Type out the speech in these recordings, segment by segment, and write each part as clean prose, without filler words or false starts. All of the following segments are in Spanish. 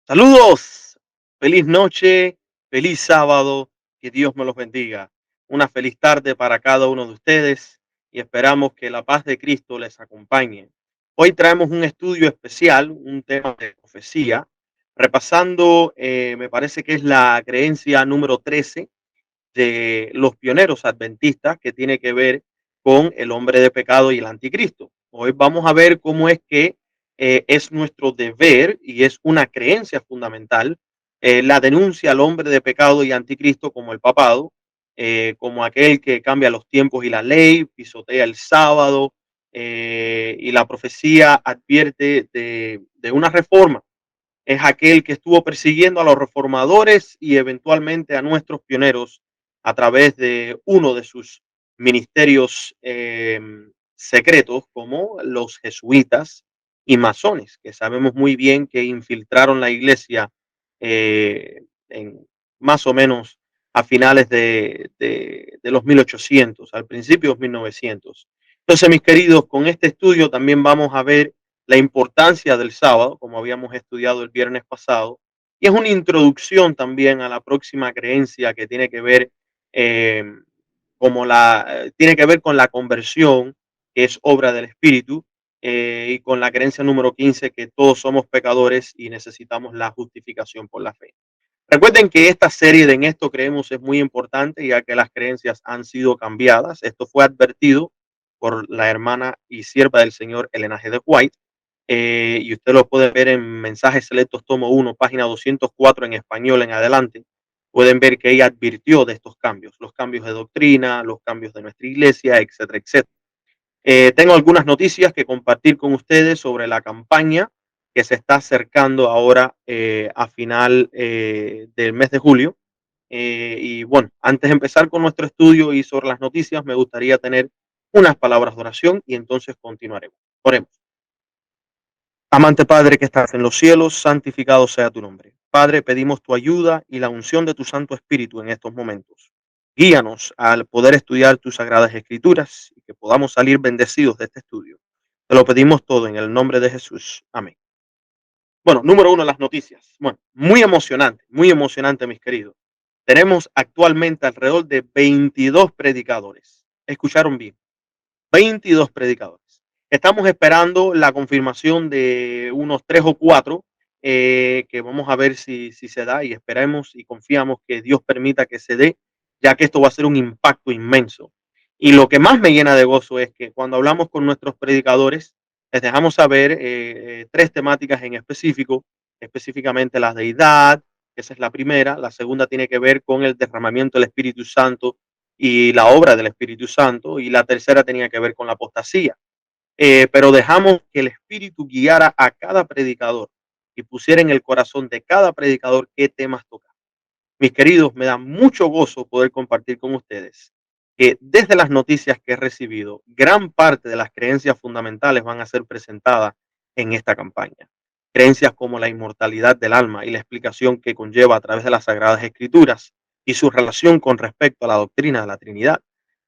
Saludos, feliz noche, feliz sábado, que Dios me los bendiga. Una feliz tarde para cada uno de ustedes y esperamos que la paz de Cristo les acompañe. Hoy traemos un estudio especial, un tema de profecía, repasando, me parece que es la creencia número 13 de los pioneros adventistas que tiene que ver con el hombre de pecado y el anticristo. Hoy vamos a ver cómo es que es nuestro deber y es una creencia fundamental la denuncia al hombre de pecado y anticristo como el papado, como aquel que cambia los tiempos y la ley, pisotea el sábado, y la profecía advierte de una reforma. Es aquel que estuvo persiguiendo a los reformadores y eventualmente a nuestros pioneros a través de uno de sus ministerios secretos, como los jesuitas y masones, que sabemos muy bien que infiltraron la iglesia en más o menos a finales de los 1800, al principio de los 1900. Entonces, mis queridos, con este estudio también vamos a ver la importancia del sábado, como habíamos estudiado el viernes pasado, y es una introducción también a la próxima creencia que tiene que ver, eh, tiene que ver con la conversión, que es obra del Espíritu, y con la creencia número 15 que todos somos pecadores y necesitamos la justificación por la fe. Recuerden que esta serie de En esto creemos es muy importante, ya que las creencias han sido cambiadas. Esto fue advertido por la hermana y sierva del Señor Elena G. de White, y usted lo puede ver en Mensajes Selectos, tomo 1, página 204 en español en adelante. Pueden ver que ella advirtió de estos cambios, los cambios de doctrina, los cambios de nuestra iglesia, etcétera, etcétera. Tengo algunas noticias que compartir con ustedes sobre la campaña que se está acercando ahora a final del mes de julio. Y bueno, antes de empezar con nuestro estudio y sobre las noticias, me gustaría tener unas palabras de oración y entonces continuaremos. Oremos. Amante Padre que estás en los cielos, santificado sea tu nombre. Padre, pedimos tu ayuda y la unción de tu Santo Espíritu en estos momentos. Guíanos al poder estudiar tus sagradas escrituras y que podamos salir bendecidos de este estudio. Te lo pedimos todo en el nombre de Jesús. Amén. Bueno, número uno, las noticias. Bueno, muy emocionante, mis queridos. Tenemos actualmente alrededor de 22 predicadores. Escucharon bien, 22 predicadores. Estamos esperando la confirmación de unos 3 o 4, que vamos a ver si se da, y esperemos y confiamos que Dios permita que se dé, ya que esto va a ser un impacto inmenso. Y lo que más me llena de gozo es que cuando hablamos con nuestros predicadores, les dejamos saber 3 temáticas en específico, específicamente la deidad, esa es la primera. La segunda tiene que ver con el derramamiento del Espíritu Santo y la obra del Espíritu Santo, y la tercera tenía que ver con la apostasía. Pero dejamos que el Espíritu guiara a cada predicador y pusiera en el corazón de cada predicador qué temas tocar. Mis queridos, me da mucho gozo poder compartir con ustedes que desde las noticias que he recibido, gran parte de las creencias fundamentales van a ser presentadas en esta campaña. Creencias como la inmortalidad del alma y la explicación que conlleva a través de las Sagradas Escrituras y su relación con respecto a la doctrina de la Trinidad.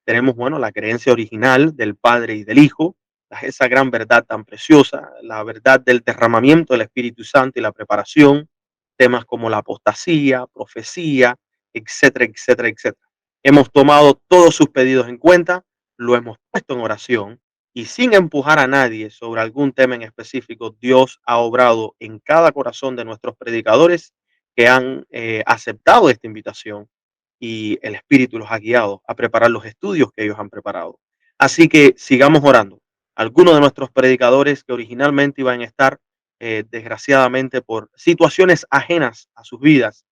Tenemos, bueno, la creencia original del Padre y del Hijo, esa gran verdad tan preciosa, la verdad del derramamiento del Espíritu Santo y la preparación, temas como la apostasía, profecía, etcétera, etcétera, etcétera. Hemos tomado todos sus pedidos en cuenta, lo hemos puesto en oración y sin empujar a nadie sobre algún tema en específico, Dios ha obrado en cada corazón de nuestros predicadores que han aceptado esta invitación, y el Espíritu los ha guiado a preparar los estudios que ellos han preparado. Así que sigamos orando. Algunos de nuestros predicadores que originalmente iban a estar, desgraciadamente por situaciones ajenas a sus vidas,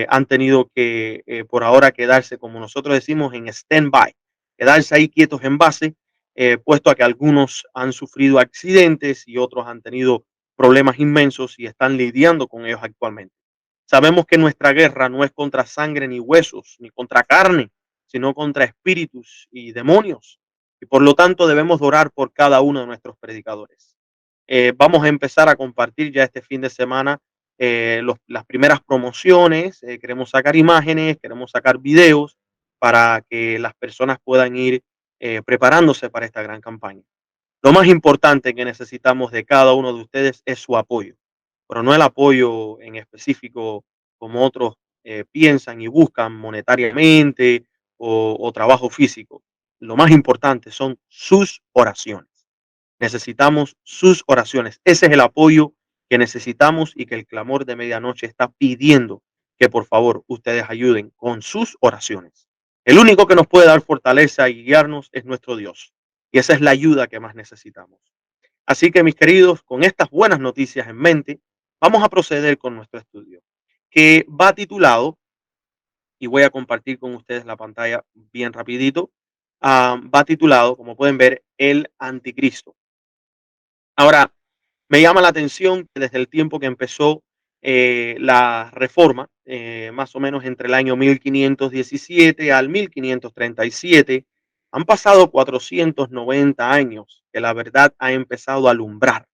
han tenido que por ahora quedarse, como nosotros decimos, en stand-by, quedarse ahí quietos en base, puesto a que algunos han sufrido accidentes y otros han tenido problemas inmensos y están lidiando con ellos actualmente. Sabemos que nuestra guerra no es contra sangre ni huesos, ni contra carne, sino contra espíritus y demonios. Y por lo tanto debemos orar por cada uno de nuestros predicadores. Vamos a empezar a compartir ya este fin de semana las primeras promociones. Queremos sacar imágenes, queremos sacar videos para que las personas puedan ir preparándose para esta gran campaña. Lo más importante que necesitamos de cada uno de ustedes es su apoyo, pero no el apoyo en específico como otros piensan y buscan monetariamente o trabajo físico. Lo más importante son sus oraciones. Necesitamos sus oraciones. Ese es el apoyo que necesitamos y que el clamor de medianoche está pidiendo que por favor ustedes ayuden con sus oraciones. El único que nos puede dar fortaleza y guiarnos es nuestro Dios. Y esa es la ayuda que más necesitamos. Así que mis queridos, con estas buenas noticias en mente, vamos a proceder con nuestro estudio, que va titulado, y voy a compartir con ustedes la pantalla bien rapidito, va titulado, como pueden ver, El Anticristo. Ahora, me llama la atención que desde el tiempo que empezó la reforma, más o menos entre el año 1517 al 1537, han pasado 490 años que la verdad ha empezado a alumbrar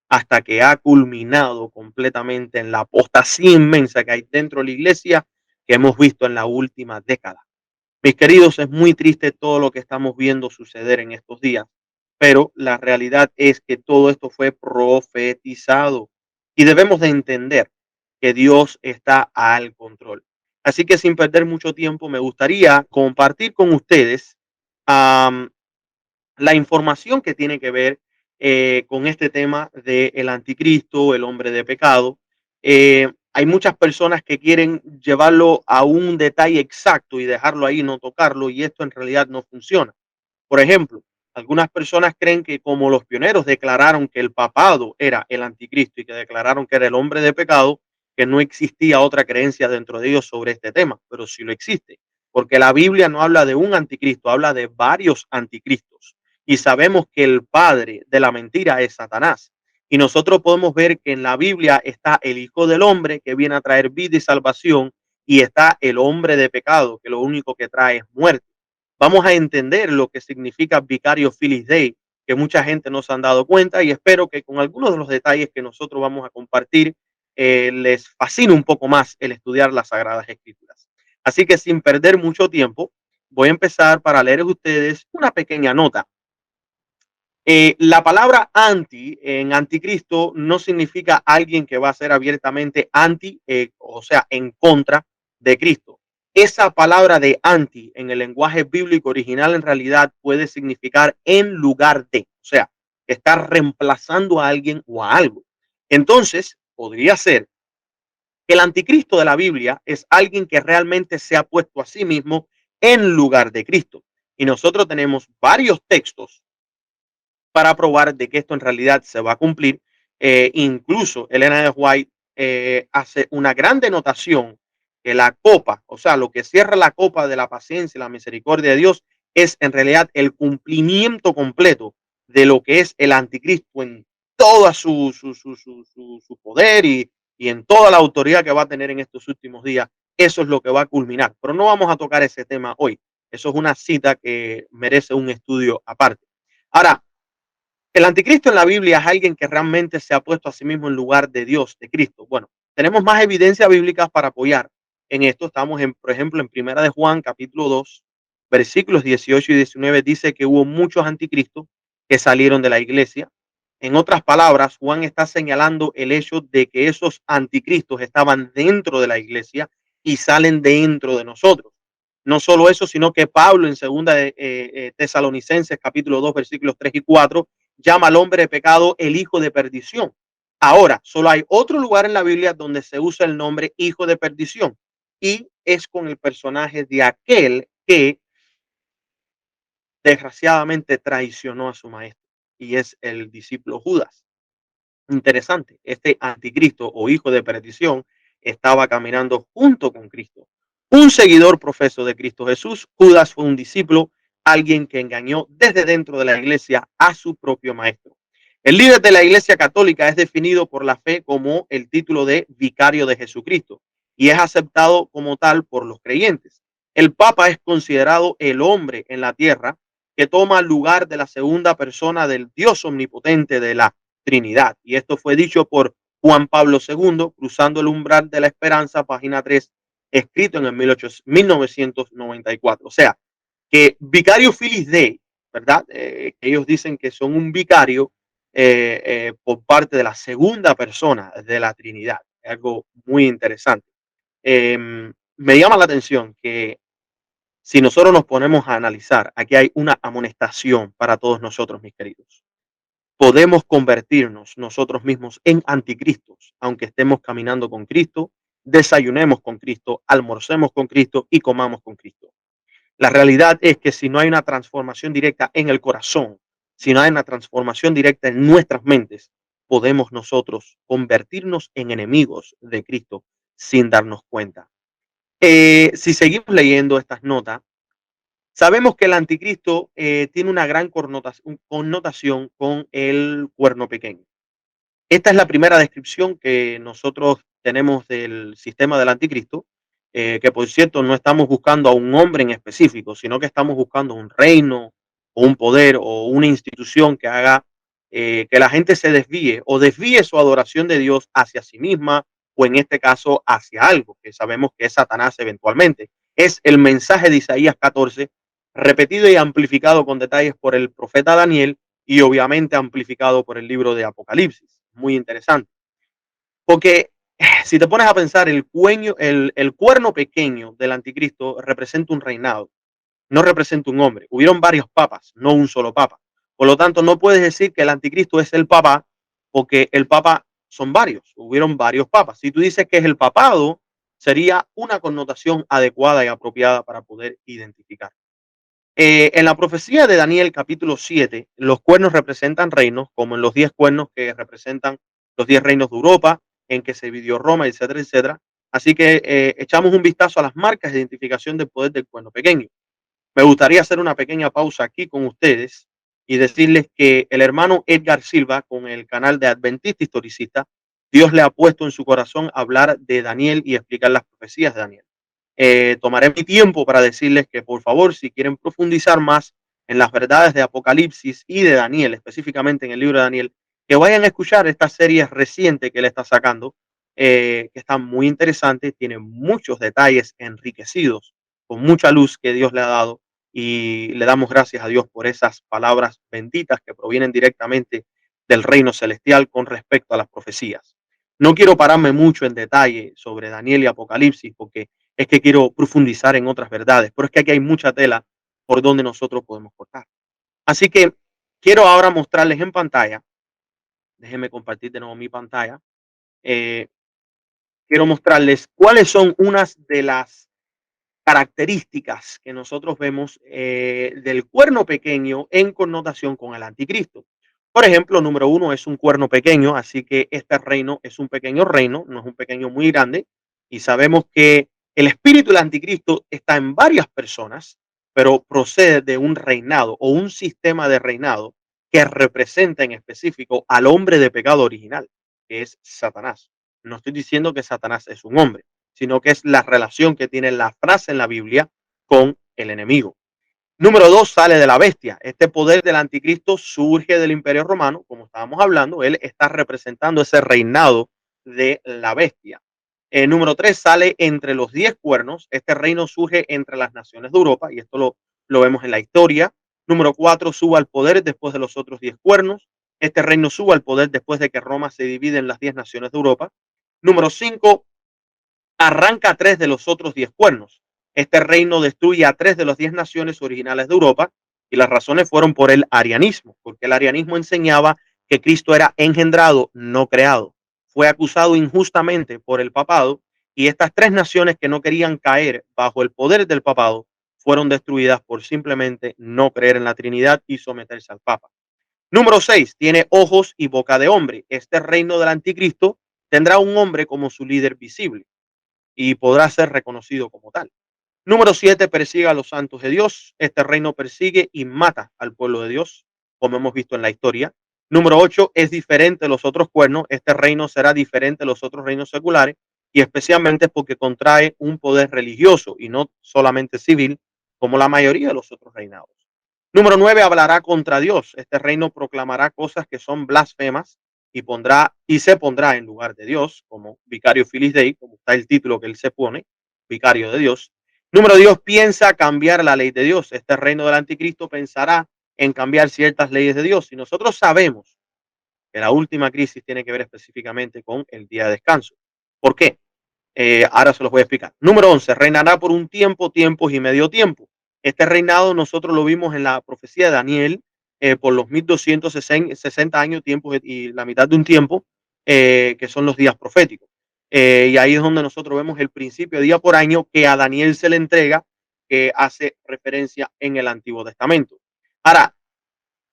hasta que ha culminado completamente en la apostasía inmensa que hay dentro de la iglesia que hemos visto en la última década. Mis queridos, es muy triste todo lo que estamos viendo suceder en estos días, pero la realidad es que todo esto fue profetizado y debemos de entender que Dios está al control. Así que sin perder mucho tiempo, me gustaría compartir con ustedes la información que tiene que ver con este tema del anticristo, el hombre de pecado. Hay muchas personas que quieren llevarlo a un detalle exacto y dejarlo ahí, no tocarlo, y esto en realidad no funciona. Por ejemplo, algunas personas creen que como los pioneros declararon que el papado era el anticristo y que declararon que era el hombre de pecado, que no existía otra creencia dentro de ellos sobre este tema, pero sí lo existe, porque la Biblia no habla de un anticristo, habla de varios anticristos. Y sabemos que el padre de la mentira es Satanás. Y nosotros podemos ver que en la Biblia está el Hijo del Hombre que viene a traer vida y salvación y está el hombre de pecado que lo único que trae es muerte. Vamos a entender lo que significa Vicario Filis Dei, que mucha gente no se han dado cuenta y espero que con algunos de los detalles que nosotros vamos a compartir les fascine un poco más el estudiar las Sagradas Escrituras. Así que sin perder mucho tiempo, voy a empezar para leer a ustedes una pequeña nota. La palabra anti en anticristo no significa alguien que va a ser abiertamente anti, o sea, en contra de Cristo. Esa palabra de anti en el lenguaje bíblico original en realidad puede significar en lugar de, o sea, estar reemplazando a alguien o a algo. Entonces, podría ser que el anticristo de la Biblia es alguien que realmente se ha puesto a sí mismo en lugar de Cristo. Y nosotros tenemos varios textos para probar de que esto en realidad se va a cumplir. Incluso Elena de White hace una gran denotación que la copa, o sea, lo que cierra la copa de la paciencia y la misericordia de Dios es en realidad el cumplimiento completo de lo que es el anticristo en toda su poder y en toda la autoridad que va a tener en estos últimos días. Eso es lo que va a culminar. Pero no vamos a tocar ese tema hoy. Eso es una cita que merece un estudio aparte. Ahora, el anticristo en la Biblia es alguien que realmente se ha puesto a sí mismo en lugar de Dios, de Cristo. Bueno, tenemos más evidencias bíblicas para apoyar en esto. Estamos, por ejemplo, en Primera de Juan, capítulo 2, versículos 18 y 19, dice que hubo muchos anticristos que salieron de la iglesia. En otras palabras, Juan está señalando el hecho de que esos anticristos estaban dentro de la iglesia y salen dentro de nosotros. No solo eso, sino que Pablo en segunda de Tesalonicenses, capítulo 2, versículos 3 y 4, llama al hombre de pecado el hijo de perdición. Ahora, solo hay otro lugar en la Biblia donde se usa el nombre hijo de perdición y es con el personaje de aquel que desgraciadamente traicionó a su maestro y es el discípulo Judas. Interesante, este anticristo o hijo de perdición estaba caminando junto con Cristo. Un seguidor profeso de Cristo Jesús, Judas fue un discípulo, alguien que engañó desde dentro de la iglesia a su propio maestro. El líder de la iglesia católica es definido por la fe como el título de vicario de Jesucristo y es aceptado como tal por los creyentes. El Papa es considerado el hombre en la tierra que toma lugar de la segunda persona del Dios omnipotente de la Trinidad. Y esto fue dicho por Juan Pablo II, Cruzando el umbral de la esperanza, página 3, escrito en el 1994. O sea, que Vicario Filis Dei, ¿verdad? Ellos dicen que son un vicario, por parte de la segunda persona de la Trinidad. Es algo muy interesante. Me llama la atención que si nosotros nos ponemos a analizar, aquí hay una amonestación para todos nosotros, mis queridos. Podemos convertirnos nosotros mismos en anticristos, aunque estemos caminando con Cristo, desayunemos con Cristo, almorcemos con Cristo y comamos con Cristo. La realidad es que si no hay una transformación directa en el corazón, si no hay una transformación directa en nuestras mentes, podemos nosotros convertirnos en enemigos de Cristo sin darnos cuenta. Si seguimos leyendo estas notas, sabemos que el anticristo tiene una gran connotación con el cuerno pequeño. Esta es la primera descripción que nosotros tenemos del sistema del anticristo, que por cierto no estamos buscando a un hombre en específico, sino que estamos buscando un reino o un poder o una institución que haga que la gente se desvíe o desvíe su adoración de Dios hacia sí misma o en este caso hacia algo que sabemos que es Satanás eventualmente. Es el mensaje de Isaías 14 repetido y amplificado con detalles por el profeta Daniel y obviamente amplificado por el libro de Apocalipsis. Muy interesante. Porque si te pones a pensar, el cuerno pequeño del anticristo representa un reinado, no representa un hombre. Hubieron varios papas, no un solo papa. Por lo tanto, no puedes decir que el anticristo es el papa, porque el papa son varios, hubieron varios papas. Si tú dices que es el papado, sería una connotación adecuada y apropiada para poder identificar. En la profecía de Daniel capítulo 7, los cuernos representan reinos, como en los 10 cuernos que representan los 10 reinos de Europa, en que se dividió Roma, etcétera, etcétera. Así que echamos un vistazo a las marcas de identificación del poder del cuerno pequeño. Me gustaría hacer una pequeña pausa aquí con ustedes y decirles que el hermano Edgar Silva, con el canal de Adventista Historicista, Dios le ha puesto en su corazón hablar de Daniel y explicar las profecías de Daniel. Tomaré mi tiempo para decirles que, por favor, si quieren profundizar más en las verdades de Apocalipsis y de Daniel, específicamente en el libro de Daniel, que vayan a escuchar esta serie reciente que él está sacando, que está muy interesante, tiene muchos detalles enriquecidos, con mucha luz que Dios le ha dado y le damos gracias a Dios por esas palabras benditas que provienen directamente del reino celestial con respecto a las profecías. No quiero pararme mucho en detalle sobre Daniel y Apocalipsis porque es que quiero profundizar en otras verdades, pero es que aquí hay mucha tela por donde nosotros podemos cortar. Así que quiero ahora mostrarles en pantalla, déjenme compartir de nuevo mi pantalla, eh, quiero mostrarles cuáles son unas de las características que nosotros vemos del cuerno pequeño en connotación con el anticristo. Por ejemplo, número uno es un cuerno pequeño, así que este reino es un pequeño reino, no es un pequeño muy grande, y sabemos que el espíritu del anticristo está en varias personas, pero procede de un reinado o un sistema de reinado que representa en específico al hombre de pecado original, que es Satanás. No estoy diciendo que Satanás es un hombre, sino que es la relación que tiene la frase en la Biblia con el enemigo. Número dos, sale de la bestia. Este poder del anticristo surge del imperio romano, como estábamos hablando, él está representando ese reinado de la bestia. Número tres, sale entre los 10 cuernos. Este reino surge entre las naciones de Europa, y esto lo vemos en la historia. Número cuatro, sube al poder después de los otros 10 cuernos. Este reino sube al poder después de que Roma se divide en las 10 naciones de Europa. Número cinco, arranca 3 de los otros 10 cuernos. Este reino destruye a 3 de las 10 naciones originales de Europa y las razones fueron por el arianismo, porque el arianismo enseñaba que Cristo era engendrado, no creado. Fue acusado injustamente por el papado y estas 3 naciones que no querían caer bajo el poder del papado fueron destruidas por simplemente no creer en la Trinidad y someterse al Papa. Número 6, tiene ojos y boca de hombre. Este reino del anticristo tendrá un hombre como su líder visible y podrá ser reconocido como tal. Número 7, persigue a los santos de Dios. Este reino persigue y mata al pueblo de Dios, como hemos visto en la historia. Número 8, es diferente de los otros cuernos. Este reino será diferente de los otros reinos seculares y especialmente porque contrae un poder religioso y no solamente civil, como la mayoría de los otros reinados. Número 9, hablará contra Dios. Este reino proclamará cosas que son blasfemas y se pondrá en lugar de Dios, como vicario Filis Dei, como está el título que él se pone, vicario de Dios. Número Dios piensa cambiar la ley de Dios. Este reino del anticristo pensará en cambiar ciertas leyes de Dios. Y nosotros sabemos que la última crisis tiene que ver específicamente con el día de descanso. ¿Por qué? Ahora se los voy a explicar. Número 11, reinará por un tiempo, tiempos y medio tiempo. Este reinado nosotros lo vimos en la profecía de Daniel por los 1260 años, tiempos y la mitad de un tiempo, que son los días proféticos. Y ahí es donde nosotros vemos el principio día por año que a Daniel se le entrega, que hace referencia en el Antiguo Testamento. Ahora,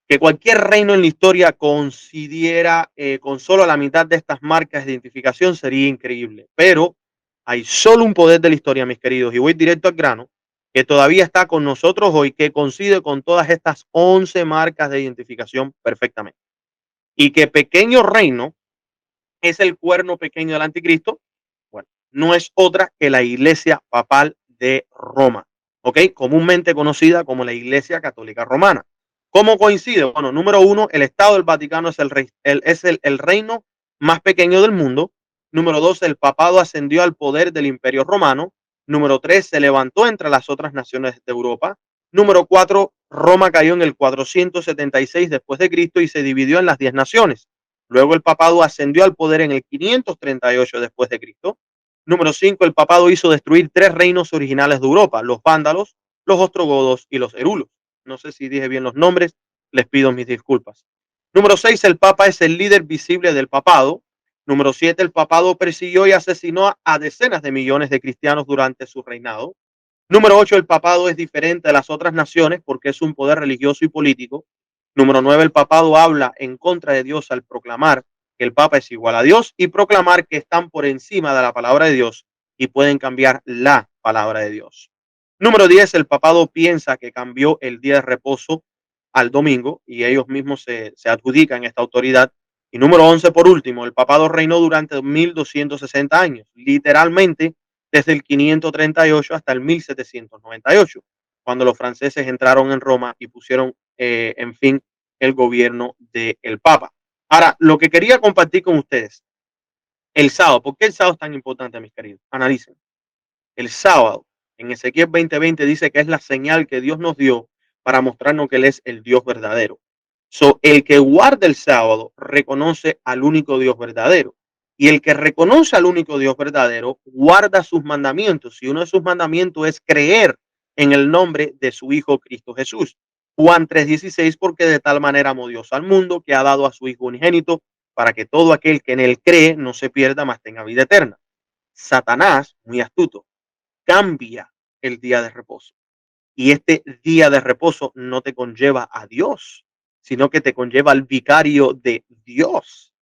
que cualquier reino en la historia coincidiera con solo la mitad de estas marcas de identificación sería increíble. Pero hay solo un poder de la historia, mis queridos, y voy directo al grano, que todavía está con nosotros hoy, que coincide con todas estas 11 marcas de identificación perfectamente. Y que pequeño reino es el cuerno pequeño del anticristo. Bueno, no es otra que la Iglesia Papal de Roma, ¿ok? Comúnmente conocida como la Iglesia Católica Romana. ¿Cómo coincide? Bueno, número uno, el Estado del Vaticano es el reino más pequeño del mundo. Número dos, el papado ascendió al poder del Imperio Romano. Número tres, se levantó entre las otras naciones de Europa. Número cuatro, Roma cayó en el 476 después de Cristo y se dividió en las 10 naciones. Luego el papado ascendió al poder en el 538 después de Cristo. Número 5, el papado hizo destruir tres reinos originales de Europa, los vándalos, los ostrogodos y los herulos. No sé si dije bien los nombres, les pido mis disculpas. Número 6, el papa es el líder visible del papado. Número 7, el papado persiguió y asesinó a decenas de millones de cristianos durante su reinado. Número 8, el papado es diferente de las otras naciones porque es un poder religioso y político. Número 9, el papado habla en contra de Dios al proclamar que el papa es igual a Dios y proclamar que están por encima de la palabra de Dios y pueden cambiar la palabra de Dios. Número 10, el papado piensa que cambió el día de reposo al domingo y ellos mismos se adjudican esta autoridad. Y número 11, por último, el papado reinó durante 1260 años, literalmente desde el 538 hasta el 1798, cuando los franceses entraron en Roma y pusieron en fin el gobierno del Papa. Ahora, lo que quería compartir con ustedes, el sábado, ¿por qué el sábado es tan importante, mis queridos? Analicen. El sábado, en Ezequiel 20:20 dice que es la señal que Dios nos dio para mostrarnos que Él es el Dios verdadero. El que guarda el sábado reconoce al único Dios verdadero. Y el que reconoce al único Dios verdadero guarda sus mandamientos. Y uno de sus mandamientos es creer en el nombre de su Hijo Cristo Jesús. Juan 3:16, porque de tal manera amó Dios al mundo que ha dado a su Hijo unigénito para que todo aquel que en él cree no se pierda, mas tenga vida eterna. Satanás, muy astuto, cambia el día de reposo. Y este día de reposo no te conlleva a Dios, sino que te conlleva al vicario de Dios.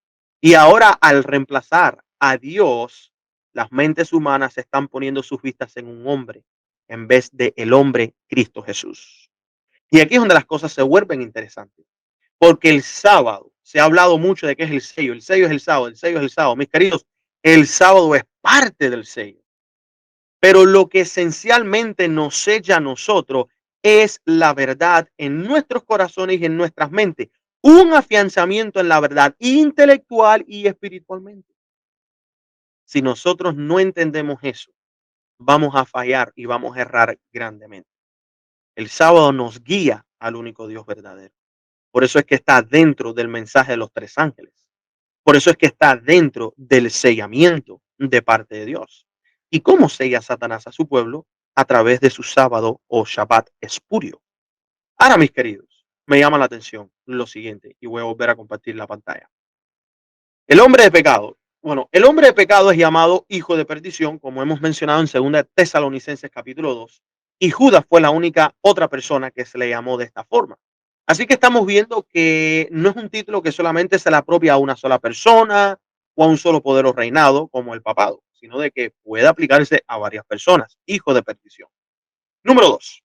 Y ahora al reemplazar a Dios, las mentes humanas están poniendo sus vistas en un hombre en vez de el hombre Cristo Jesús. Y aquí es donde las cosas se vuelven interesantes, porque el sábado se ha hablado mucho de qué es el sello es el sábado, el sello es el sábado. Mis queridos, el sábado es parte del sello. Pero lo que esencialmente nos sella a nosotros es la verdad en nuestros corazones y en nuestras mentes. Un afianzamiento en la verdad intelectual y espiritualmente. Si nosotros no entendemos eso, vamos a fallar y vamos a errar grandemente. El sábado nos guía al único Dios verdadero. Por eso es que está dentro del mensaje de los tres ángeles. Por eso es que está dentro del sellamiento de parte de Dios. ¿Y cómo sella Satanás a su pueblo? A través de su sábado o Shabbat espurio. Ahora, mis queridos, me llama la atención lo siguiente y voy a volver a compartir la pantalla. El hombre de pecado. Bueno, el hombre de pecado es llamado hijo de perdición, como hemos mencionado en 2 Tesalonicenses capítulo 2, y Judas fue la única otra persona que se le llamó de esta forma. Así que estamos viendo que no es un título que solamente se le apropia a una sola persona o a un solo poder o reinado como el papado, sino de que puede aplicarse a varias personas, hijo de perdición. Número 2.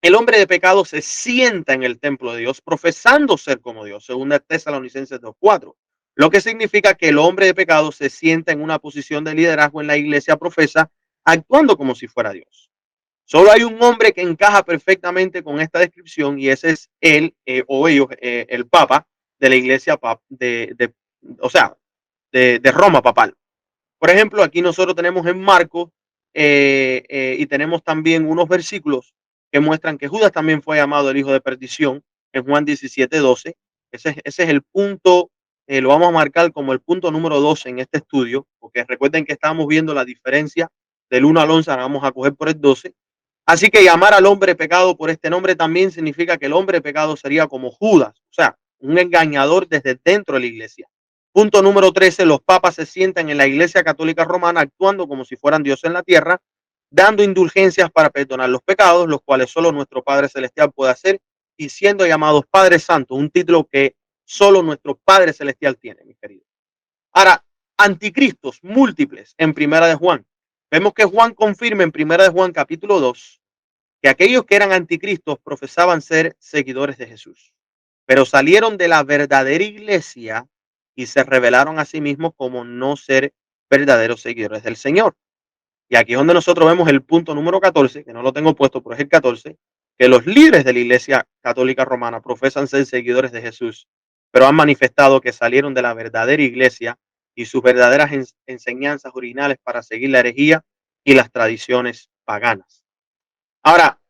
El hombre de pecado se sienta en el templo de Dios profesando ser como Dios, según Tesalonicenses 2:4, lo que significa que el hombre de pecado se sienta en una posición de liderazgo en la iglesia profesa, actuando como si fuera Dios. Solo hay un hombre que encaja perfectamente con esta descripción y ese es él o ellos, el Papa de la iglesia o sea, de Roma papal. Por ejemplo, aquí nosotros tenemos en Marcos y tenemos también unos versículos que muestran que Judas también fue llamado el hijo de perdición en Juan 17:12. Ese es el punto lo vamos a marcar como el punto número 2 en este estudio, porque recuerden que estábamos viendo la diferencia del 1 al 11, ahora vamos a coger por el 12. Así que llamar al hombre pecado por este nombre también significa que el hombre pecado sería como Judas, o sea, un engañador desde dentro de la iglesia. Punto número 13, los papas se sientan en la Iglesia Católica Romana actuando como si fueran Dios en la tierra, dando indulgencias para perdonar los pecados, los cuales solo nuestro Padre Celestial puede hacer, y siendo llamados Padre Santo, un título que solo nuestro Padre Celestial tiene, mis queridos. Ahora, anticristos múltiples en Primera de Juan. Vemos que Juan confirma en Primera de Juan capítulo 2 que aquellos que eran anticristos profesaban ser seguidores de Jesús, pero salieron de la verdadera iglesia y se revelaron a sí mismos como no ser verdaderos seguidores del Señor. Y aquí es donde nosotros vemos el punto número 14, que no lo tengo puesto, pero es el 14, que los líderes de la Iglesia Católica Romana profesan ser seguidores de Jesús, pero han manifestado que salieron de la verdadera iglesia y sus verdaderas enseñanzas originales para seguir la herejía y las tradiciones paganas. Ahora,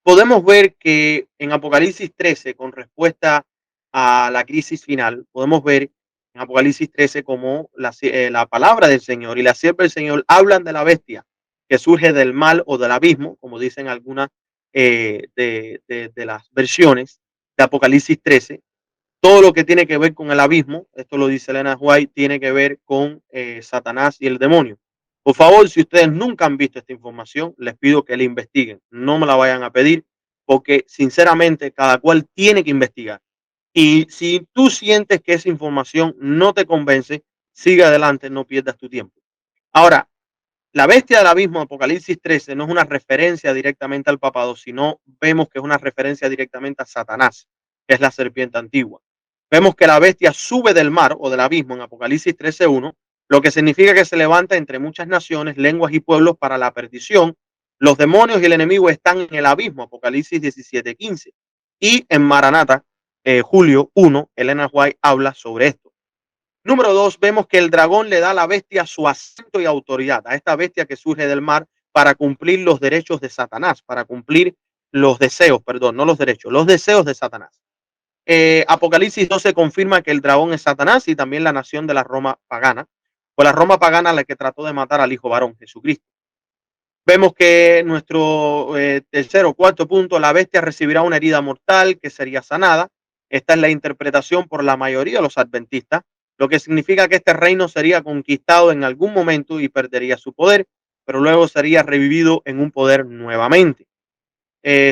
podemos ver que en Apocalipsis 13, con respuesta a la crisis final, podemos ver en Apocalipsis 13 como la palabra del Señor y la sierva del Señor hablan de la bestia que surge del mal o del abismo, como dicen algunas de las versiones de Apocalipsis 13. Todo lo que tiene que ver con el abismo, esto lo dice Elena White, tiene que ver con Satanás y el demonio. Por favor, si ustedes nunca han visto esta información, les pido que la investiguen. No me la vayan a pedir porque sinceramente cada cual tiene que investigar. Y si tú sientes que esa información no te convence, sigue adelante, no pierdas tu tiempo. Ahora, la bestia del abismo, Apocalipsis 13, no es una referencia directamente al papado, sino vemos que es una referencia directamente a Satanás, que es la serpiente antigua. Vemos que la bestia sube del mar o del abismo en Apocalipsis 13:1, lo que significa que se levanta entre muchas naciones, lenguas y pueblos para la perdición. Los demonios y el enemigo están en el abismo, Apocalipsis 17:15. Y en Maranata, Julio 1, Elena White habla sobre esto. Número 2, vemos que el dragón le da a la bestia su asiento y autoridad, a esta bestia que surge del mar para cumplir los derechos de Satanás, para cumplir los deseos, perdón, no los derechos, los deseos de Satanás. Apocalipsis 12 confirma que el dragón es Satanás y también la nación de la Roma pagana. Fue la Roma pagana la que trató de matar al hijo varón, Jesucristo. Vemos que nuestro tercer o cuarto punto, la bestia recibirá una herida mortal que sería sanada. Esta es la interpretación por la mayoría de los adventistas, lo que significa que este reino sería conquistado en algún momento y perdería su poder, pero luego sería revivido en un poder nuevamente.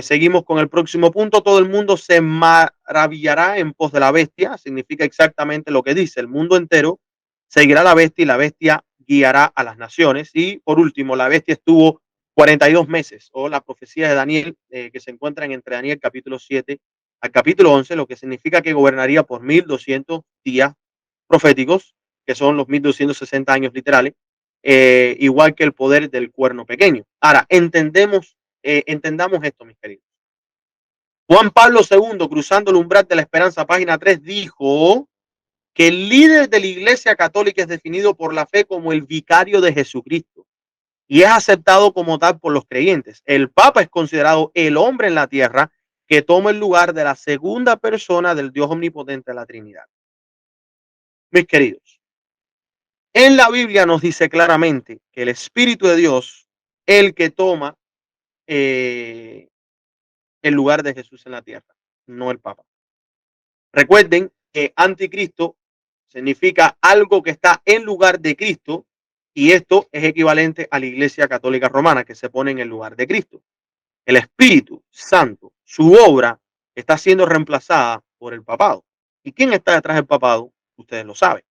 Seguimos con el próximo punto. Todo el mundo se maravillará en pos de la bestia. Significa exactamente lo que dice. El mundo entero seguirá a la bestia y la bestia guiará a las naciones. Y por último, la bestia estuvo 42 meses, o la profecía de Daniel, que se encuentran entre Daniel capítulo 7 al capítulo 11, lo que significa que gobernaría por 1200 días proféticos, que son los 1260 años literales, igual que el poder del cuerno pequeño. Ahora, entendamos esto, mis queridos. Juan Pablo II, cruzando el umbral de la esperanza, página 3, dijo que el líder de la Iglesia Católica es definido por la fe como el vicario de Jesucristo y es aceptado como tal por los creyentes. El Papa es considerado el hombre en la tierra que toma el lugar de la segunda persona del Dios omnipotente de la Trinidad. Mis queridos, en la Biblia nos dice claramente que el Espíritu de Dios, el que toma eh, el lugar de Jesús en la tierra, no el Papa. Recuerden que anticristo significa algo que está en lugar de Cristo y esto es equivalente a la Iglesia Católica Romana que se pone en el lugar de Cristo. El Espíritu Santo, su obra está siendo reemplazada por el papado. ¿Y quién está detrás del papado? Ustedes lo saben.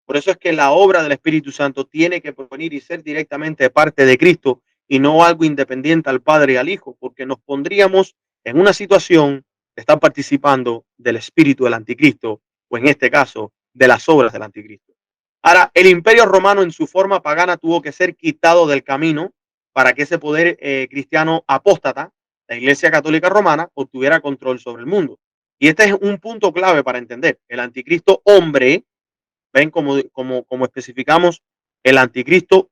Por eso es que la obra del Espíritu Santo tiene que provenir y ser directamente de parte de Cristo y no algo independiente al Padre y al Hijo, porque nos pondríamos en una situación de estar participando del espíritu del anticristo o en este caso de las obras del anticristo. Ahora, el imperio romano en su forma pagana tuvo que ser quitado del camino para que ese poder cristiano apóstata, la Iglesia Católica Romana, obtuviera control sobre el mundo. Y este es un punto clave para entender. El anticristo hombre, ven como especificamos, el anticristo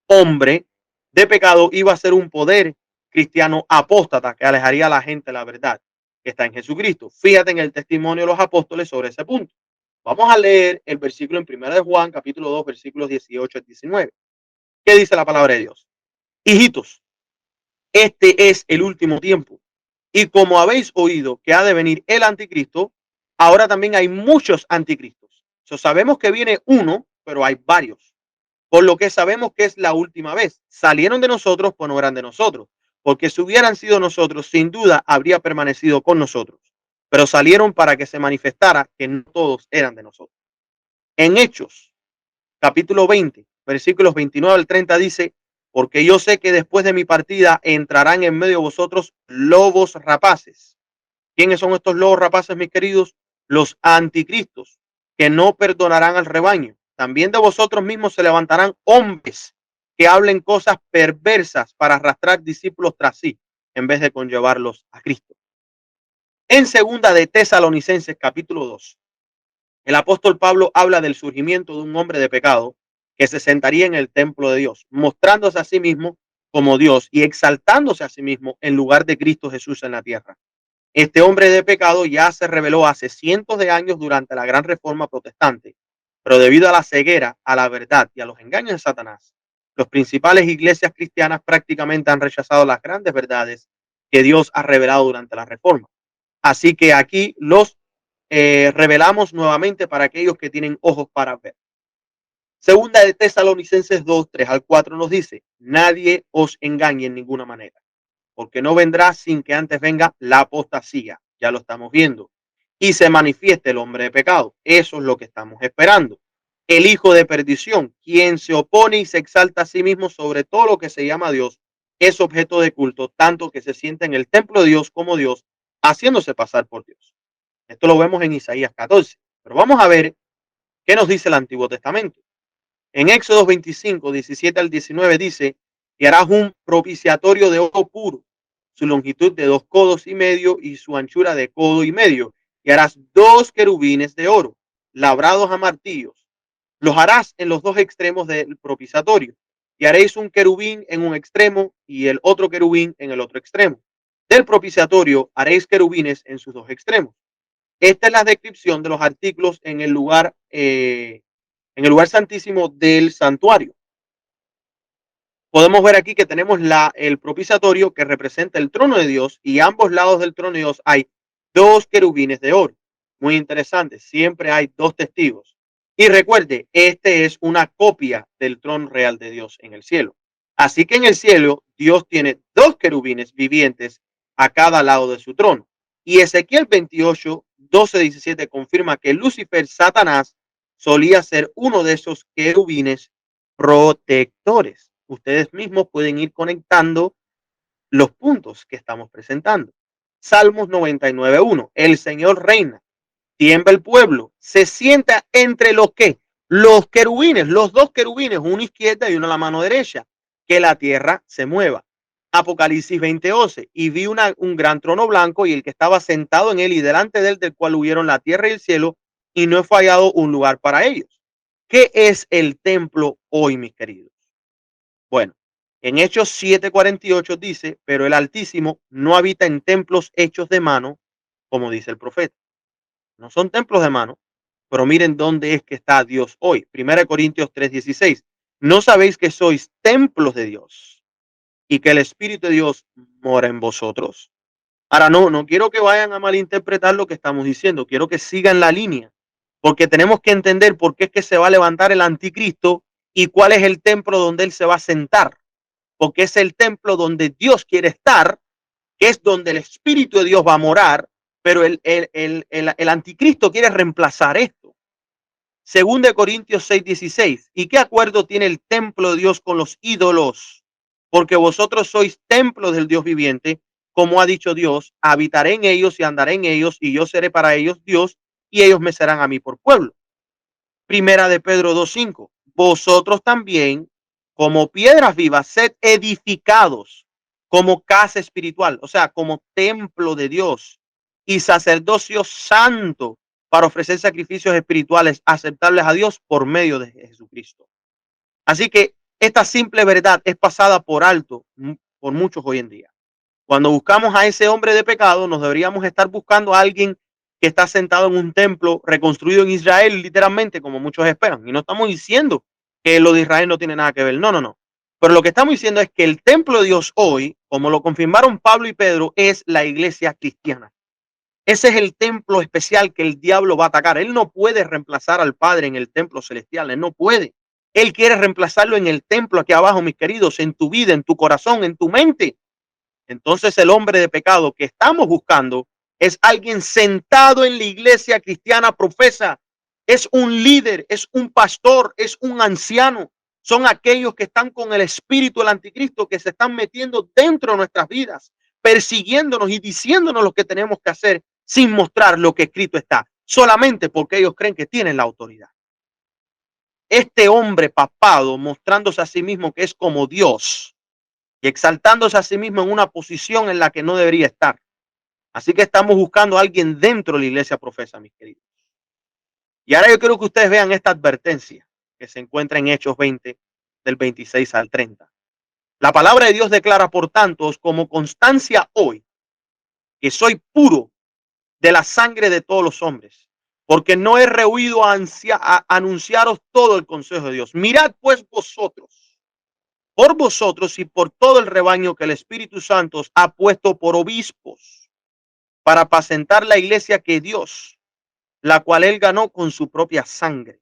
hombre de pecado iba a ser un poder cristiano apóstata que alejaría a la gente de la verdad que está en Jesucristo. Fíjate en el testimonio de los apóstoles sobre ese punto. Vamos a leer el versículo en 1 de Juan, capítulo 2, versículos 18 al 19. ¿Qué dice la palabra de Dios? Hijitos, este es el último tiempo. Y como habéis oído que ha de venir el anticristo, ahora también hay muchos anticristos. Sabemos que viene uno, pero hay varios. Por lo que sabemos que es la última vez. Salieron de nosotros, pues no eran de nosotros. Porque si hubieran sido nosotros, sin duda habría permanecido con nosotros. Pero salieron para que se manifestara que no todos eran de nosotros. En Hechos, capítulo 20, versículos 29 al 30 dice, porque yo sé que después de mi partida entrarán en medio de vosotros lobos rapaces. ¿Quiénes son estos lobos rapaces, mis queridos? Los anticristos, que no perdonarán al rebaño. También de vosotros mismos se levantarán hombres que hablen cosas perversas para arrastrar discípulos tras sí, en vez de conllevarlos a Cristo. En segunda de Tesalonicenses, capítulo 2, el apóstol Pablo habla del surgimiento de un hombre de pecado que se sentaría en el templo de Dios, mostrándose a sí mismo como Dios y exaltándose a sí mismo en lugar de Cristo Jesús en la tierra. Este hombre de pecado ya se reveló hace cientos de años durante la gran reforma protestante, pero debido a la ceguera, a la verdad y a los engaños de Satanás, las principales iglesias cristianas prácticamente han rechazado las grandes verdades que Dios ha revelado durante la reforma. Así que aquí los revelamos nuevamente para aquellos que tienen ojos para ver. Segunda de Tesalonicenses 2, 3 al 4 nos dice, nadie os engañe en ninguna manera, porque no vendrá sin que antes venga la apostasía, ya lo estamos viendo, y se manifieste el hombre de pecado. Eso es lo que estamos esperando. El hijo de perdición, quien se opone y se exalta a sí mismo sobre todo lo que se llama Dios, es objeto de culto, tanto que se sienta en el templo de Dios como Dios, haciéndose pasar por Dios. Esto lo vemos en Isaías 14. Pero vamos a ver qué nos dice el Antiguo Testamento. En Éxodo 25, 17 al 19 dice, y harás un propiciatorio de oro puro, su longitud de 2,5 codos y su anchura de 1,5 codos, y harás 2 querubines de oro, labrados a martillos. Los harás en los dos extremos del propiciatorio, y haréis un querubín en un extremo y el otro querubín en el otro extremo. Del propiciatorio haréis querubines en sus dos extremos. Esta es la descripción de los artículos en el lugar santísimo del santuario. Podemos ver aquí que tenemos el propiciatorio que representa el trono de Dios y a ambos lados del trono de Dios hay 2 querubines de oro. Muy interesante, siempre hay 2 testigos. Y recuerde, este es una copia del trono real de Dios en el cielo. Así que en el cielo Dios tiene 2 querubines vivientes a cada lado de su trono. Y Ezequiel 28, 12, 17 confirma que Lucifer, Satanás, solía ser uno de esos querubines protectores. Ustedes mismos pueden ir conectando los puntos que estamos presentando. Salmos 99:1. El Señor reina, tiembla el pueblo, se sienta entre los que los querubines, los 2 querubines, uno izquierda y uno a la mano derecha, que la tierra se mueva. Apocalipsis 20:11. Y vi un gran trono blanco y el que estaba sentado en él y delante de él, del cual huyeron la tierra y el cielo, y no he fallado un lugar para ellos. ¿Qué es el templo hoy, mis queridos? Bueno, en Hechos 7:48 dice, pero el Altísimo no habita en templos hechos de mano, como dice el profeta. No son templos de mano, pero miren dónde es que está Dios hoy. 1 Corintios 3:16. ¿No sabéis que sois templos de Dios y que el Espíritu de Dios mora en vosotros? Ahora, no quiero que vayan a malinterpretar lo que estamos diciendo. Quiero que sigan la línea, porque tenemos que entender por qué es que se va a levantar el anticristo y cuál es el templo donde él se va a sentar, porque es el templo donde Dios quiere estar, que es donde el Espíritu de Dios va a morar, pero el anticristo quiere reemplazar esto. Según de Corintios 6:16. ¿Y qué acuerdo tiene el templo de Dios con los ídolos? Porque vosotros sois templo del Dios viviente, como ha dicho Dios, habitaré en ellos y andaré en ellos, y yo seré para ellos Dios, y ellos me serán a mí por pueblo. Primera de Pedro 2:5. Vosotros también, como piedras vivas, sed edificados como casa espiritual, o sea, como templo de Dios y sacerdocio santo para ofrecer sacrificios espirituales aceptables a Dios por medio de Jesucristo. Así que esta simple verdad es pasada por alto por muchos hoy en día. Cuando buscamos a ese hombre de pecado, nos deberíamos estar buscando a alguien que está sentado en un templo reconstruido en Israel, literalmente, como muchos esperan. Y no estamos diciendo que lo de Israel no tiene nada que ver. No, no, no. Pero lo que estamos diciendo es que el templo de Dios hoy, como lo confirmaron Pablo y Pedro, es la iglesia cristiana. Ese es el templo especial que el diablo va a atacar. Él no puede reemplazar al Padre en el templo celestial. Él no puede. Él quiere reemplazarlo en el templo aquí abajo, mis queridos, en tu vida, en tu corazón, en tu mente. Entonces el hombre de pecado que estamos buscando es alguien sentado en la iglesia cristiana profesa. Es un líder, es un pastor, es un anciano. Son aquellos que están con el espíritu del anticristo, que se están metiendo dentro de nuestras vidas, persiguiéndonos y diciéndonos lo que tenemos que hacer sin mostrar lo que escrito está, solamente porque ellos creen que tienen la autoridad. Este hombre papado, mostrándose a sí mismo que es como Dios y exaltándose a sí mismo en una posición en la que no debería estar. Así que estamos buscando a alguien dentro de la iglesia profesa, mis queridos. Y ahora yo quiero que ustedes vean esta advertencia que se encuentra en Hechos 20, del 26 al 30. La palabra de Dios declara, por tanto, como constancia hoy, que soy puro de la sangre de todos los hombres, porque no he rehuido a anunciaros todo el consejo de Dios. Mirad pues vosotros, por vosotros y por todo el rebaño que el Espíritu Santo os ha puesto por obispos, para apacentar la iglesia que Dios, la cual él ganó con su propia sangre.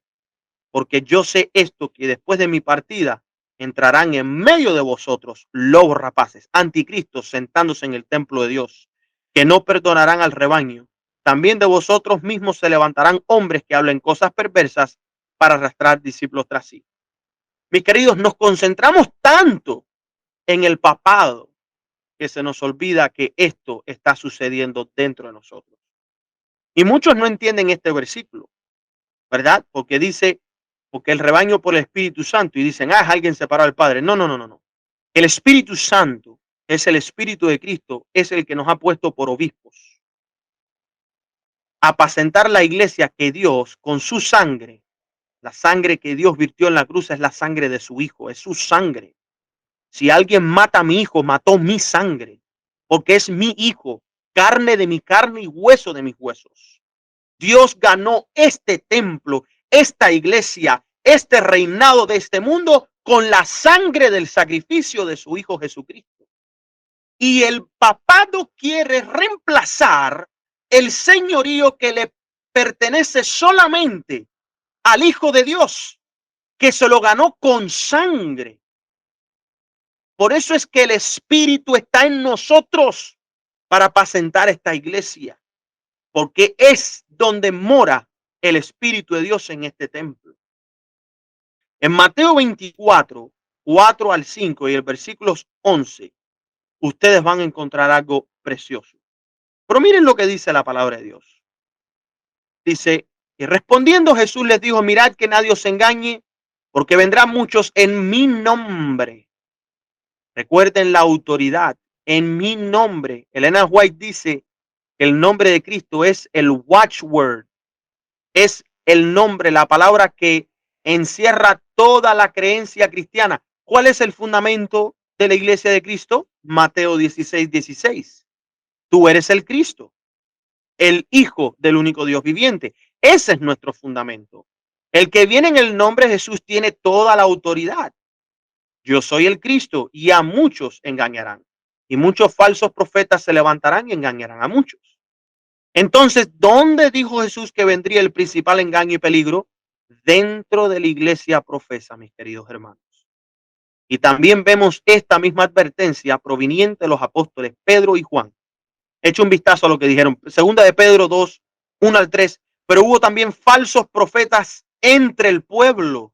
Porque yo sé esto, que después de mi partida entrarán en medio de vosotros lobos rapaces, anticristos, sentándose en el templo de Dios, que no perdonarán al rebaño. También de vosotros mismos se levantarán hombres que hablen cosas perversas para arrastrar discípulos tras sí. Mis queridos, nos concentramos tanto en el papado que se nos olvida que esto está sucediendo dentro de nosotros. Y muchos no entienden este versículo, ¿verdad? Porque dice, porque el rebaño por el Espíritu Santo, y dicen, es alguien separado del Padre. No, no, no, no, no. El Espíritu Santo es el Espíritu de Cristo, es el que nos ha puesto por obispos. Apacentar la iglesia que Dios, con su sangre, la sangre que Dios virtió en la cruz es la sangre de su Hijo, es su sangre. Si alguien mata a mi hijo, mató mi sangre, porque es mi hijo, carne de mi carne y hueso de mis huesos. Dios ganó este templo, esta iglesia, este reinado de este mundo con la sangre del sacrificio de su Hijo Jesucristo. Y el papado quiere reemplazar el señorío que le pertenece solamente al Hijo de Dios, que se lo ganó con sangre. Por eso es que el Espíritu está en nosotros para apacentar esta iglesia, porque es donde mora el Espíritu de Dios en este templo. En Mateo 24, 4 al 5 y el versículo 11, ustedes van a encontrar algo precioso. Pero miren lo que dice la palabra de Dios. Dice, y respondiendo Jesús les dijo, mirad que nadie os engañe, porque vendrán muchos en mi nombre. Recuerden la autoridad, en mi nombre. Elena White dice que el nombre de Cristo es el watchword, es el nombre, la palabra que encierra toda la creencia cristiana. ¿Cuál es el fundamento de la iglesia de Cristo? Mateo 16, 16. Tú eres el Cristo, el Hijo del único Dios viviente. Ese es nuestro fundamento. El que viene en el nombre de Jesús tiene toda la autoridad. Yo soy el Cristo y a muchos engañarán. Y muchos falsos profetas se levantarán y engañarán a muchos. Entonces, ¿dónde dijo Jesús que vendría el principal engaño y peligro? Dentro de la iglesia profesa, mis queridos hermanos. Y también vemos esta misma advertencia proveniente de los apóstoles Pedro y Juan. Echa un vistazo a lo que dijeron. Segunda de Pedro 2, 1 al 3. Pero hubo también falsos profetas entre el pueblo,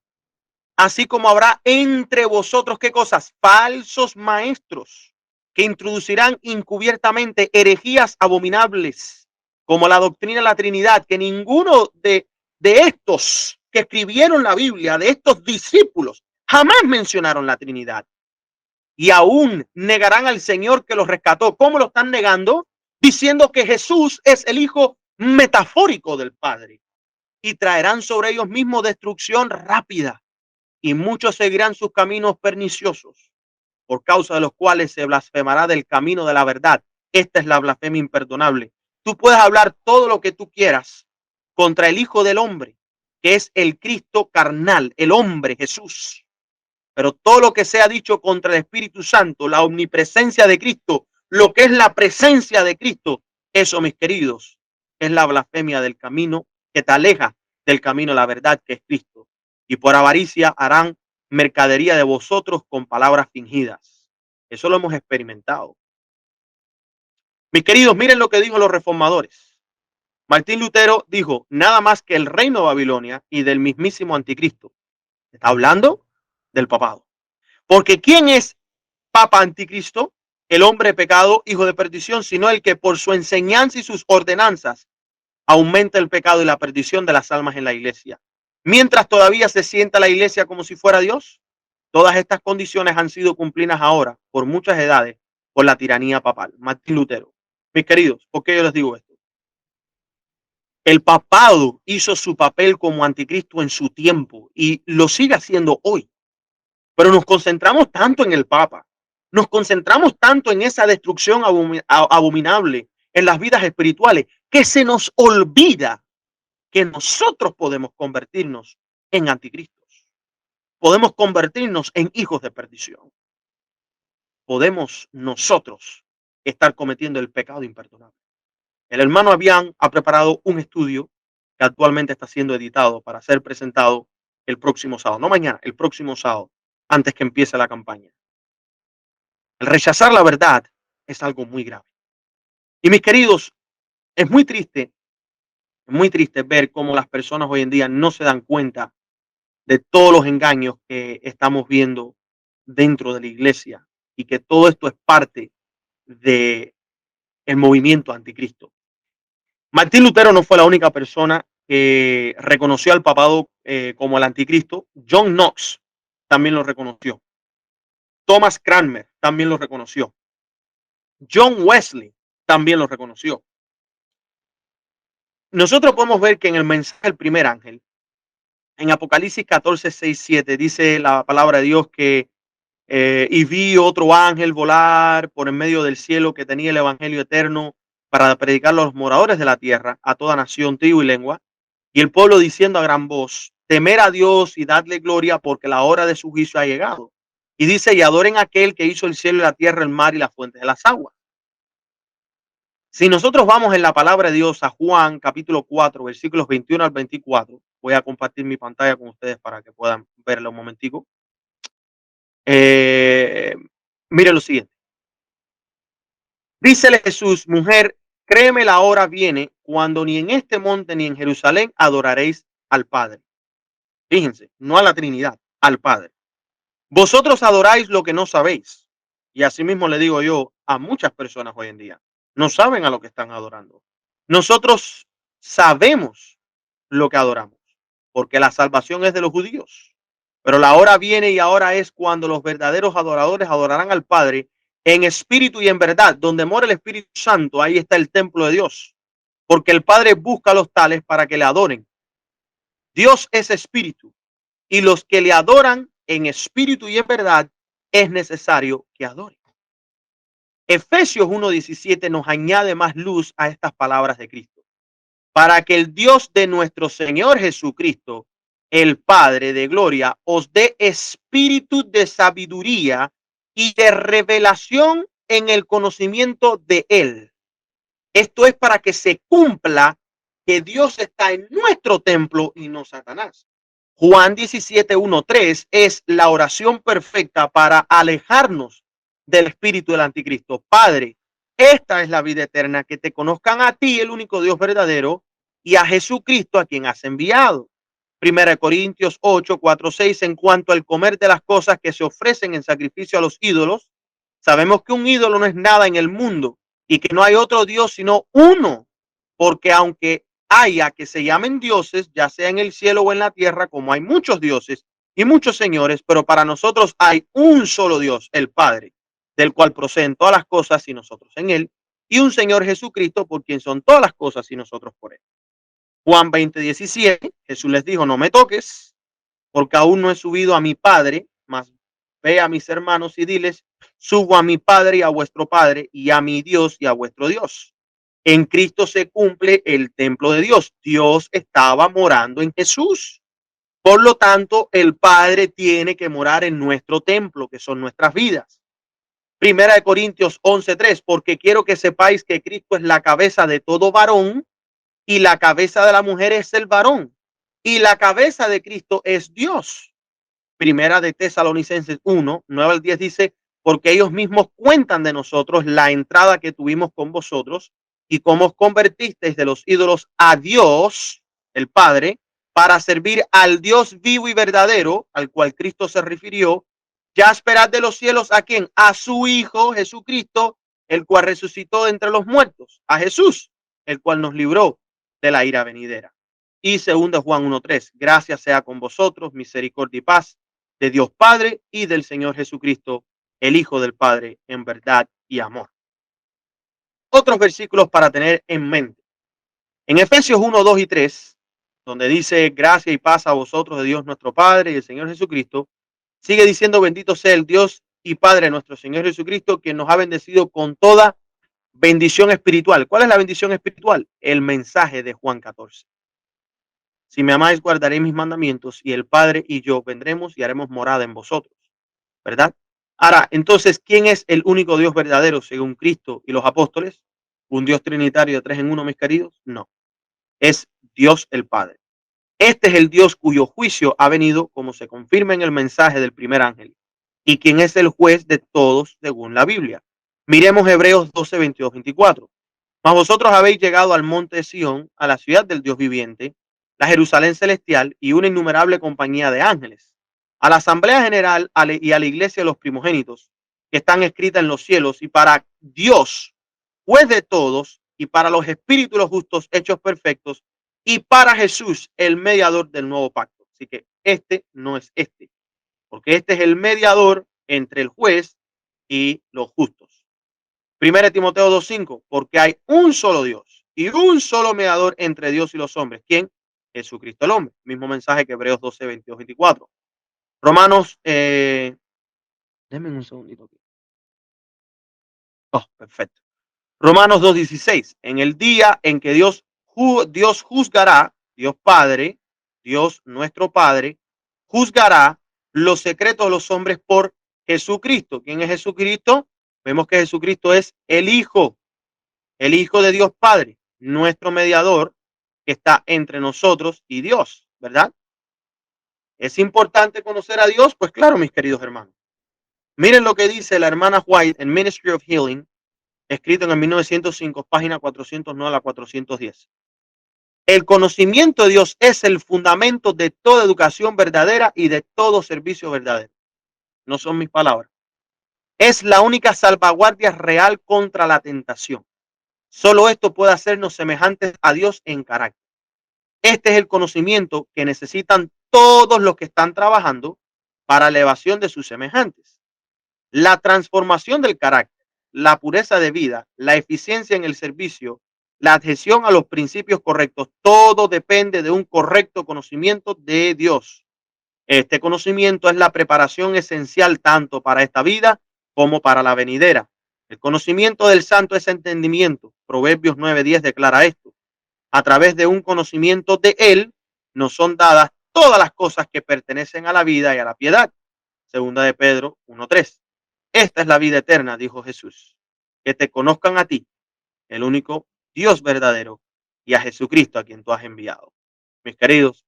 así como habrá entre vosotros, ¿qué cosas? Falsos maestros que introducirán encubiertamente herejías abominables, como la doctrina de la Trinidad, que ninguno de estos que escribieron la Biblia, de estos discípulos, jamás mencionaron la Trinidad. Y aún negarán al Señor que los rescató. ¿Cómo lo están negando? Diciendo que Jesús es el Hijo metafórico del Padre. Y traerán sobre ellos mismos destrucción rápida. Y muchos seguirán sus caminos perniciosos, por causa de los cuales se blasfemará del camino de la verdad. Esta es la blasfemia imperdonable. Tú puedes hablar todo lo que tú quieras contra el Hijo del Hombre, que es el Cristo carnal, el hombre Jesús. Pero todo lo que sea dicho contra el Espíritu Santo, la omnipresencia de Cristo, lo que es la presencia de Cristo, eso, mis queridos, es la blasfemia del camino que te aleja del camino de la verdad, que es Cristo. Y por avaricia harán mercadería de vosotros con palabras fingidas. Eso lo hemos experimentado. Mis queridos, miren lo que dijo los reformadores. Martín Lutero dijo, nada más que el reino de Babilonia y del mismísimo anticristo. Está hablando del papado. Porque ¿quién es Papa Anticristo? El hombre de pecado, hijo de perdición, sino el que por su enseñanza y sus ordenanzas aumenta el pecado y la perdición de las almas en la iglesia. Mientras todavía se sienta la iglesia como si fuera Dios, todas estas condiciones han sido cumplidas ahora por muchas edades por la tiranía papal. Martín Lutero. Mis queridos, ¿por qué yo les digo esto? El papado hizo su papel como anticristo en su tiempo y lo sigue haciendo hoy. Pero nos concentramos tanto en el Papa, nos concentramos tanto en esa destrucción abominable en las vidas espirituales, que se nos olvida que nosotros podemos convertirnos en anticristos, podemos convertirnos en hijos de perdición, podemos nosotros estar cometiendo el pecado imperdonable. El hermano Avian ha preparado un estudio que actualmente está siendo editado para ser presentado el próximo sábado, no mañana, el próximo sábado, antes que empiece la campaña. El rechazar la verdad es algo muy grave. Y mis queridos, es muy triste ver cómo las personas hoy en día no se dan cuenta de todos los engaños que estamos viendo dentro de la iglesia y que todo esto es parte de el movimiento anticristo. Martín Lutero no fue la única persona que reconoció al papado como el anticristo. John Knox también lo reconoció. Thomas Cranmer también lo reconoció. John Wesley también lo reconoció. Nosotros podemos ver que en el mensaje del primer ángel, en Apocalipsis 14, 6, 7, dice la palabra de Dios que y vi otro ángel volar por en medio del cielo que tenía el evangelio eterno para predicarlo a los moradores de la tierra, a toda nación, tribu y lengua, y el pueblo diciendo a gran voz, temer a Dios y dadle gloria porque la hora de su juicio ha llegado. Y dice, y adoren a aquel que hizo el cielo y la tierra, el mar y las fuentes de las aguas. Si nosotros vamos en la palabra de Dios a Juan capítulo 4, versículos 21 al 24, voy a compartir mi pantalla con ustedes para que puedan verla un momentico. Eh, Mire lo siguiente. Dícele Jesús, mujer, créeme, la hora viene cuando ni en este monte ni en Jerusalén adoraréis al Padre. Fíjense, no a la Trinidad, al Padre. Vosotros adoráis lo que no sabéis. Y asimismo le digo yo a muchas personas hoy en día, no saben a lo que están adorando. Nosotros sabemos lo que adoramos, porque la salvación es de los judíos. Pero la hora viene y ahora es cuando los verdaderos adoradores adorarán al Padre en espíritu y en verdad. Donde mora el Espíritu Santo, ahí está el templo de Dios. Porque el Padre busca a los tales para que le adoren. Dios es espíritu y los que le adoran en espíritu y en verdad es necesario que adoren. Efesios 1:17 nos añade más luz a estas palabras de Cristo. Para que el Dios de nuestro Señor Jesucristo, el Padre de gloria, os dé espíritu de sabiduría y de revelación en el conocimiento de Él. Esto es para que se cumpla que Dios está en nuestro templo y no Satanás. Juan 17:1-3 es la oración perfecta para alejarnos del espíritu del anticristo. Padre, esta es la vida eterna, que te conozcan a ti, el único Dios verdadero, y a Jesucristo, a quien has enviado. 1 Corintios 8:4-6, en cuanto al comer de las cosas que se ofrecen en sacrificio a los ídolos, sabemos que un ídolo no es nada en el mundo y que no hay otro Dios sino uno, porque aunque haya que se llamen dioses, ya sea en el cielo o en la tierra, como hay muchos dioses y muchos señores, pero para nosotros hay un solo Dios, el Padre, del cual proceden todas las cosas y nosotros en él, y un Señor Jesucristo, por quien son todas las cosas y nosotros por él. Juan 20:17, Jesús les dijo, no me toques, porque aún no he subido a mi Padre, mas ve a mis hermanos y diles, subo a mi Padre y a vuestro Padre, y a mi Dios y a vuestro Dios. En Cristo se cumple el templo de Dios. Dios estaba morando en Jesús. Por lo tanto, el Padre tiene que morar en nuestro templo, que son nuestras vidas. Primera de Corintios 11:3, porque quiero que sepáis que Cristo es la cabeza de todo varón y la cabeza de la mujer es el varón y la cabeza de Cristo es Dios. Primera de Tesalonicenses 1:9 al 10 dice, porque ellos mismos cuentan de nosotros la entrada que tuvimos con vosotros y cómo os convertisteis de los ídolos a Dios, el Padre, para servir al Dios vivo y verdadero, al cual Cristo se refirió. Ya esperad de los cielos a quién, a su Hijo Jesucristo, el cual resucitó de entre los muertos, a Jesús, el cual nos libró de la ira venidera. Y segundo Juan 1:3, gracias sea con vosotros, misericordia y paz de Dios Padre y del Señor Jesucristo, el Hijo del Padre, en verdad y amor. Otros versículos para tener en mente. En Efesios 1, 2 y 3, donde dice gracia y paz a vosotros de Dios nuestro Padre y el Señor Jesucristo, sigue diciendo bendito sea el Dios y Padre de nuestro Señor Jesucristo, quien nos ha bendecido con toda bendición espiritual. ¿Cuál es la bendición espiritual? El mensaje de Juan 14. Si me amáis, guardaréis mis mandamientos y el Padre y yo vendremos y haremos morada en vosotros. ¿Verdad? Ahora, entonces, ¿quién es el único Dios verdadero según Cristo y los apóstoles? ¿Un Dios trinitario de tres en uno, mis queridos? No, es Dios el Padre. Este es el Dios cuyo juicio ha venido, como se confirma en el mensaje del primer ángel, y quien es el juez de todos según la Biblia. Miremos Hebreos 12, 22, 24. Mas vosotros habéis llegado al monte de Sión, a la ciudad del Dios viviente, la Jerusalén celestial y una innumerable compañía de ángeles, a la asamblea general y a la iglesia de los primogénitos que están escritas en los cielos, y para Dios, juez de todos, y para los espíritus los justos hechos perfectos, y para Jesús, el mediador del nuevo pacto. Así que este no es este, porque este es el mediador entre el juez y los justos. Primera Timoteo 2:5, porque hay un solo Dios y un solo mediador entre Dios y los hombres. ¿Quién? Jesucristo el hombre. Mismo mensaje que Hebreos 12, 22, 24. Romanos, denme un segundito aquí. Oh, perfecto. Romanos 2:16, en el día en que Dios juzgará, Dios Padre, Dios nuestro Padre, juzgará los secretos de los hombres por Jesucristo. ¿Quién es Jesucristo? Vemos que Jesucristo es el Hijo de Dios Padre, nuestro mediador que está entre nosotros y Dios, ¿verdad? ¿Es importante conocer a Dios? Pues claro, mis queridos hermanos. Miren lo que dice la hermana White en Ministry of Healing, escrito en el 1905, página 409 a 410. El conocimiento de Dios es el fundamento de toda educación verdadera y de todo servicio verdadero. No son mis palabras. Es la única salvaguardia real contra la tentación. Solo esto puede hacernos semejantes a Dios en carácter. Este es el conocimiento que necesitan todos los que están trabajando para la elevación de sus semejantes. La transformación del carácter, la pureza de vida, la eficiencia en el servicio, la adhesión a los principios correctos, todo depende de un correcto conocimiento de Dios. Este conocimiento es la preparación esencial tanto para esta vida como para la venidera. El conocimiento del santo es entendimiento. Proverbios 9:10 declara esto. A través de un conocimiento de él nos son dadas todas las cosas que pertenecen a la vida y a la piedad. Segunda de Pedro 1:3. Esta es la vida eterna, dijo Jesús, que te conozcan a ti, el único Dios verdadero, y a Jesucristo a quien tú has enviado. Mis queridos,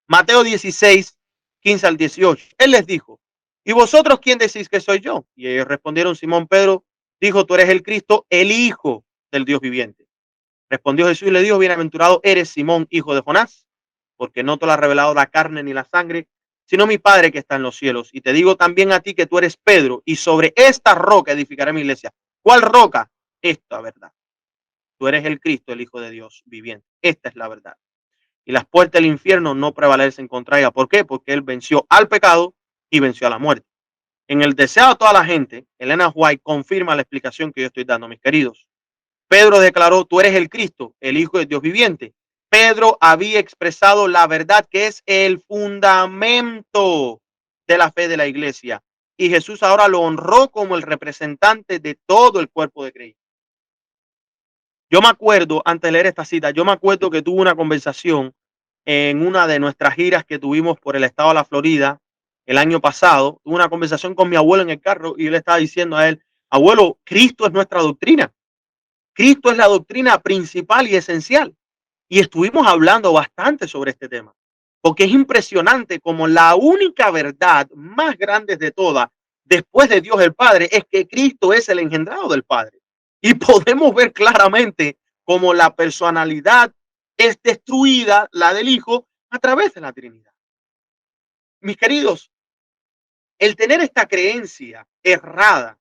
Mateo 16, 15 al 18. Él les dijo, ¿y vosotros quién decís que soy yo? Y ellos respondieron, Simón Pedro dijo, tú eres el Cristo, el Hijo del Dios viviente. Respondió Jesús y le dijo, bienaventurado eres Simón, hijo de Jonás, porque no te lo ha revelado la carne ni la sangre, sino mi Padre que está en los cielos. Y te digo también a ti que tú eres Pedro, y sobre esta roca edificaré mi iglesia. ¿Cuál roca? Esta verdad. Tú eres el Cristo, el Hijo de Dios viviente. Esta es la verdad. Y las puertas del infierno no prevalecen contra ella. ¿Por qué? Porque él venció al pecado y venció a la muerte. En el deseo de toda la gente, Elena White confirma la explicación que yo estoy dando, mis queridos. Pedro declaró, tú eres el Cristo, el Hijo de Dios viviente. Pedro había expresado la verdad que es el fundamento de la fe de la iglesia. Y Jesús ahora lo honró como el representante de todo el cuerpo de creyentes. Yo me acuerdo, antes de leer esta cita, yo me acuerdo que tuve una conversación en una de nuestras giras que tuvimos por el estado de la Florida el año pasado. Tuve una conversación con mi abuelo en el carro y yo le estaba diciendo a él, abuelo, Cristo es nuestra doctrina. Cristo es la doctrina principal y esencial. Y estuvimos hablando bastante sobre este tema, porque es impresionante como la única verdad más grande de todas, después de Dios el Padre, es que Cristo es el engendrado del Padre. Y podemos ver claramente cómo la personalidad es destruida, la del Hijo, a través de la Trinidad. Mis queridos, el tener esta creencia errada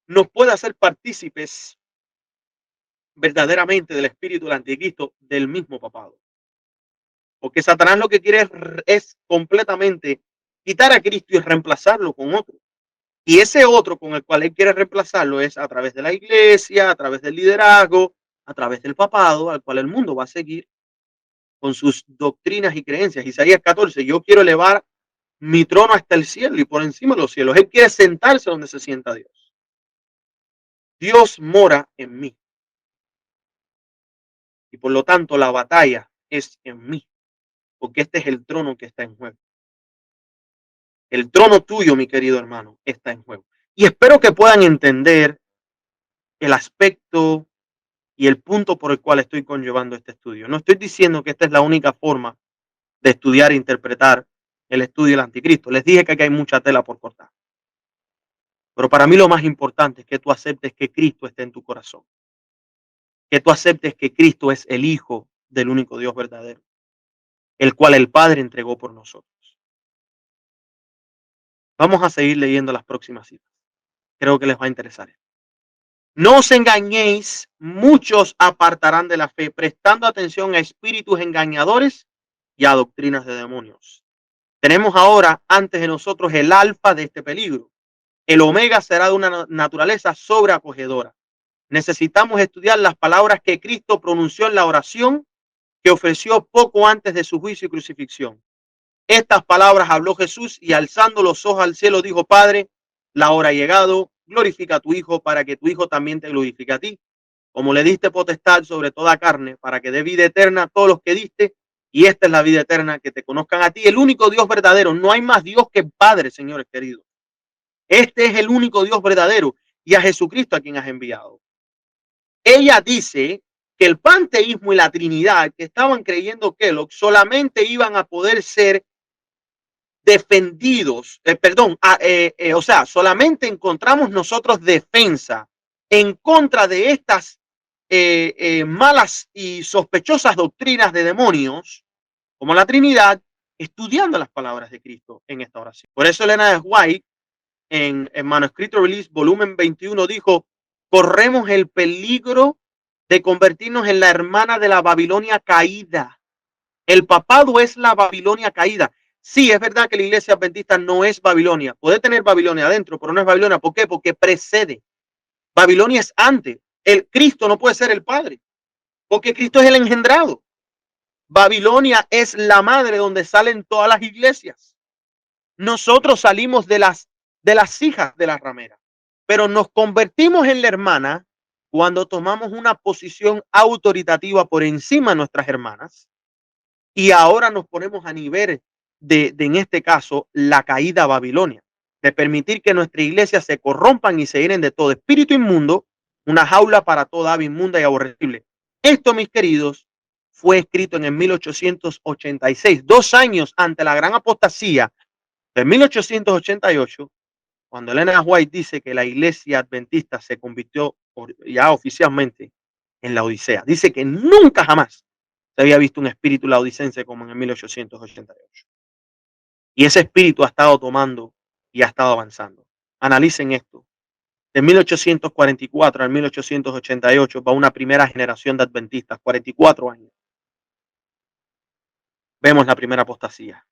nos puede hacer partícipes verdaderamente del espíritu del anticristo del mismo papado. Porque Satanás lo que quiere es completamente quitar a Cristo y reemplazarlo con otro. Y ese otro con el cual él quiere reemplazarlo es a través de la iglesia, a través del liderazgo, a través del papado, al cual el mundo va a seguir con sus doctrinas y creencias. Isaías 14, yo quiero elevar mi trono hasta el cielo y por encima de los cielos. Él quiere sentarse donde se sienta Dios. Dios mora en mí. Y por lo tanto la batalla es en mí, porque este es el trono que está en juego. El trono tuyo, mi querido hermano, está en juego. Y espero que puedan entender el aspecto y el punto por el cual estoy conllevando este estudio. No estoy diciendo que esta es la única forma de estudiar e interpretar el estudio del anticristo. Les dije que aquí hay mucha tela por cortar. Pero para mí lo más importante es que tú aceptes que Cristo esté en tu corazón. Que tú aceptes que Cristo es el Hijo del único Dios verdadero, el cual el Padre entregó por nosotros. Vamos a seguir leyendo las próximas citas. Creo que les va a interesar. No os engañéis, muchos apartarán de la fe, prestando atención a espíritus engañadores y a doctrinas de demonios. Tenemos ahora antes de nosotros el alfa de este peligro. El omega será de una naturaleza sobreacogedora. Necesitamos estudiar las palabras que Cristo pronunció en la oración que ofreció poco antes de su juicio y crucifixión. Estas palabras habló Jesús y alzando los ojos al cielo dijo, Padre, la hora ha llegado, glorifica a tu Hijo para que tu Hijo también te glorifique a ti, como le diste potestad sobre toda carne, para que dé vida eterna a todos los que diste, y esta es la vida eterna, que te conozcan a ti, el único Dios verdadero. No hay más Dios que el Padre, señores queridos. Este es el único Dios verdadero y a Jesucristo a quien has enviado. Ella dice que el panteísmo y la Trinidad que estaban creyendo Kellogg solamente iban a poder ser defendidos, o sea, solamente encontramos nosotros defensa en contra de estas malas y sospechosas doctrinas de demonios, como la Trinidad, estudiando las palabras de Cristo en esta oración. Por eso Elena de White, en Manuscrito Release, volumen 21, dijo, corremos el peligro de convertirnos en la hermana de la Babilonia caída. El papado es la Babilonia caída. Sí, es verdad que la iglesia adventista no es Babilonia. Puede tener Babilonia adentro, pero no es Babilonia. ¿Por qué? Porque precede. Babilonia es antes. El Cristo no puede ser el Padre, porque Cristo es el engendrado. Babilonia es la madre donde salen todas las iglesias. Nosotros salimos de las hijas de la ramera, pero nos convertimos en la hermana cuando tomamos una posición autoritativa por encima de nuestras hermanas. Y ahora nos ponemos a nivel de en este caso, la caída a Babilonia, de permitir que nuestra iglesia se corrompan y se llenen de todo espíritu inmundo, una jaula para toda ave inmunda y aborrecible. Esto, mis queridos, fue escrito en el 1886, 2 años ante la gran apostasía de 1888, cuando Elena White dice que la iglesia adventista se convirtió ya oficialmente en la Odisea. Dice que nunca jamás se había visto un espíritu laodicense como en el 1888. Y ese espíritu ha estado tomando y ha estado avanzando. Analicen esto. De 1844 al 1888 va una primera generación de adventistas, 44 años. Vemos la primera apostasía.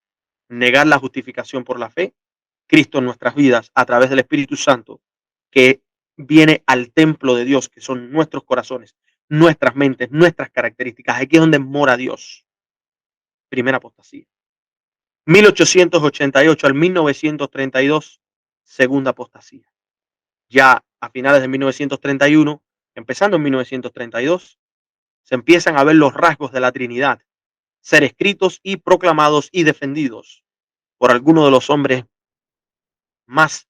Negar la justificación por la fe, Cristo en nuestras vidas a través del Espíritu Santo que viene al templo de Dios, que son nuestros corazones, nuestras mentes, nuestras características. Aquí es donde mora Dios. Primera apostasía. 1888 al 1932, segunda apostasía. Ya a finales de 1931 empezando en 1932, se empiezan a ver los rasgos de la Trinidad ser escritos y proclamados y defendidos por algunos de los hombres más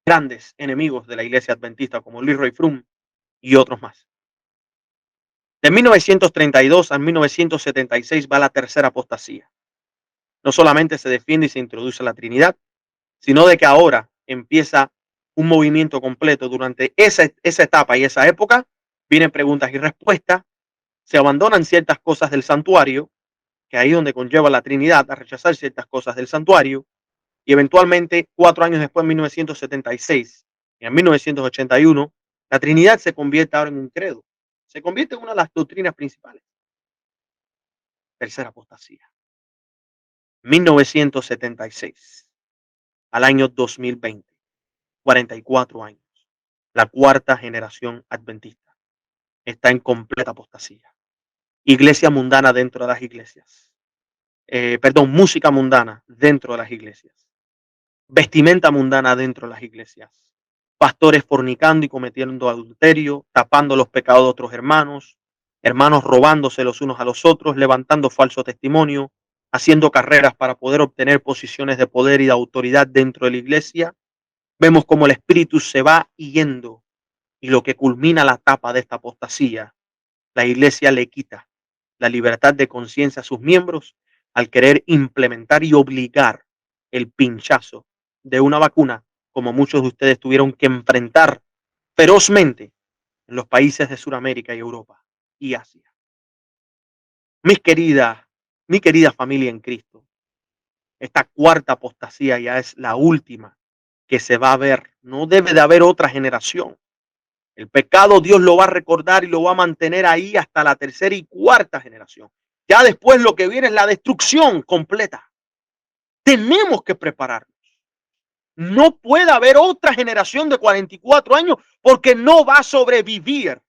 grandes enemigos de la iglesia adventista, como Leroy Frum y otros más. De 1932 a 1976 va la tercera apostasía. No solamente se defiende y se introduce la Trinidad, sino de que ahora empieza un movimiento completo. Durante esa etapa y esa época vienen preguntas y respuestas, se abandonan ciertas cosas del santuario, que ahí es donde conlleva la Trinidad a rechazar ciertas cosas del santuario, y eventualmente 4 años después, en 1976 y en 1981, la Trinidad se convierte ahora en un credo, se convierte en una de las doctrinas principales. Tercera apostasía. 1976 al año 2020, 44 años. La cuarta generación adventista está en completa apostasía. Iglesia mundana dentro de las iglesias. Música mundana dentro de las iglesias. Vestimenta mundana dentro de las iglesias. Pastores fornicando y cometiendo adulterio, tapando los pecados de otros hermanos, hermanos robándose los unos a los otros, levantando falso testimonio, haciendo carreras para poder obtener posiciones de poder y de autoridad dentro de la iglesia. Vemos como el espíritu se va yendo y lo que culmina la etapa de esta apostasía, la iglesia le quita la libertad de conciencia a sus miembros al querer implementar y obligar el pinchazo de una vacuna, como muchos de ustedes tuvieron que enfrentar ferozmente en los países de Sudamérica y Europa y Asia. Mi querida familia en Cristo, esta cuarta apostasía ya es la última que se va a ver. No debe de haber otra generación. El pecado Dios lo va a recordar y lo va a mantener ahí hasta la tercera y cuarta generación. Ya después lo que viene es la destrucción completa. Tenemos que prepararnos. No puede haber otra generación de 44 años porque no va a sobrevivir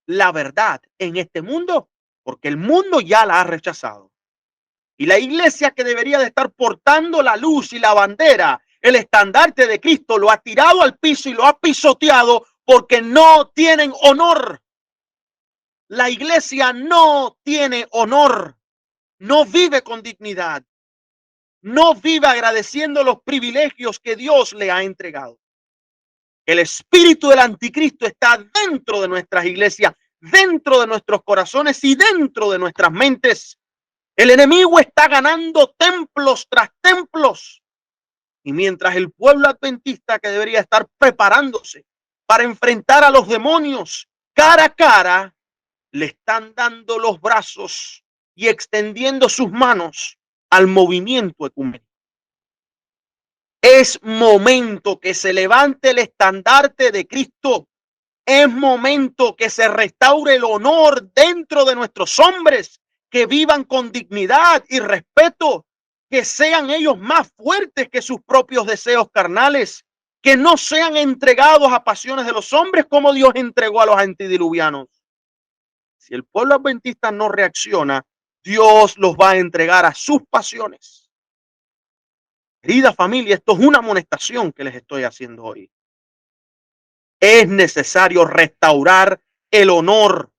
la verdad en este mundo, porque el mundo ya la ha rechazado. Y la iglesia, que debería de estar portando la luz y la bandera, el estandarte de Cristo, lo ha tirado al piso y lo ha pisoteado porque no tienen honor. La iglesia no tiene honor, no vive con dignidad, no vive agradeciendo los privilegios que Dios le ha entregado. El espíritu del anticristo está dentro de nuestras iglesias, dentro de nuestros corazones y dentro de nuestras mentes. El enemigo está ganando templos tras templos. Y mientras el pueblo adventista, que debería estar preparándose para enfrentar a los demonios cara a cara, le están dando los brazos y extendiendo sus manos al movimiento ecuménico. Es momento que se levante el estandarte de Cristo. Es momento que se restaure el honor dentro de nuestros hombres, que vivan con dignidad y respeto, que sean ellos más fuertes que sus propios deseos carnales, que no sean entregados a pasiones de los hombres como Dios entregó a los antediluvianos. Si el pueblo adventista no reacciona, Dios los va a entregar a sus pasiones. Querida familia, esto es una amonestación que les estoy haciendo hoy. Es necesario restaurar el honor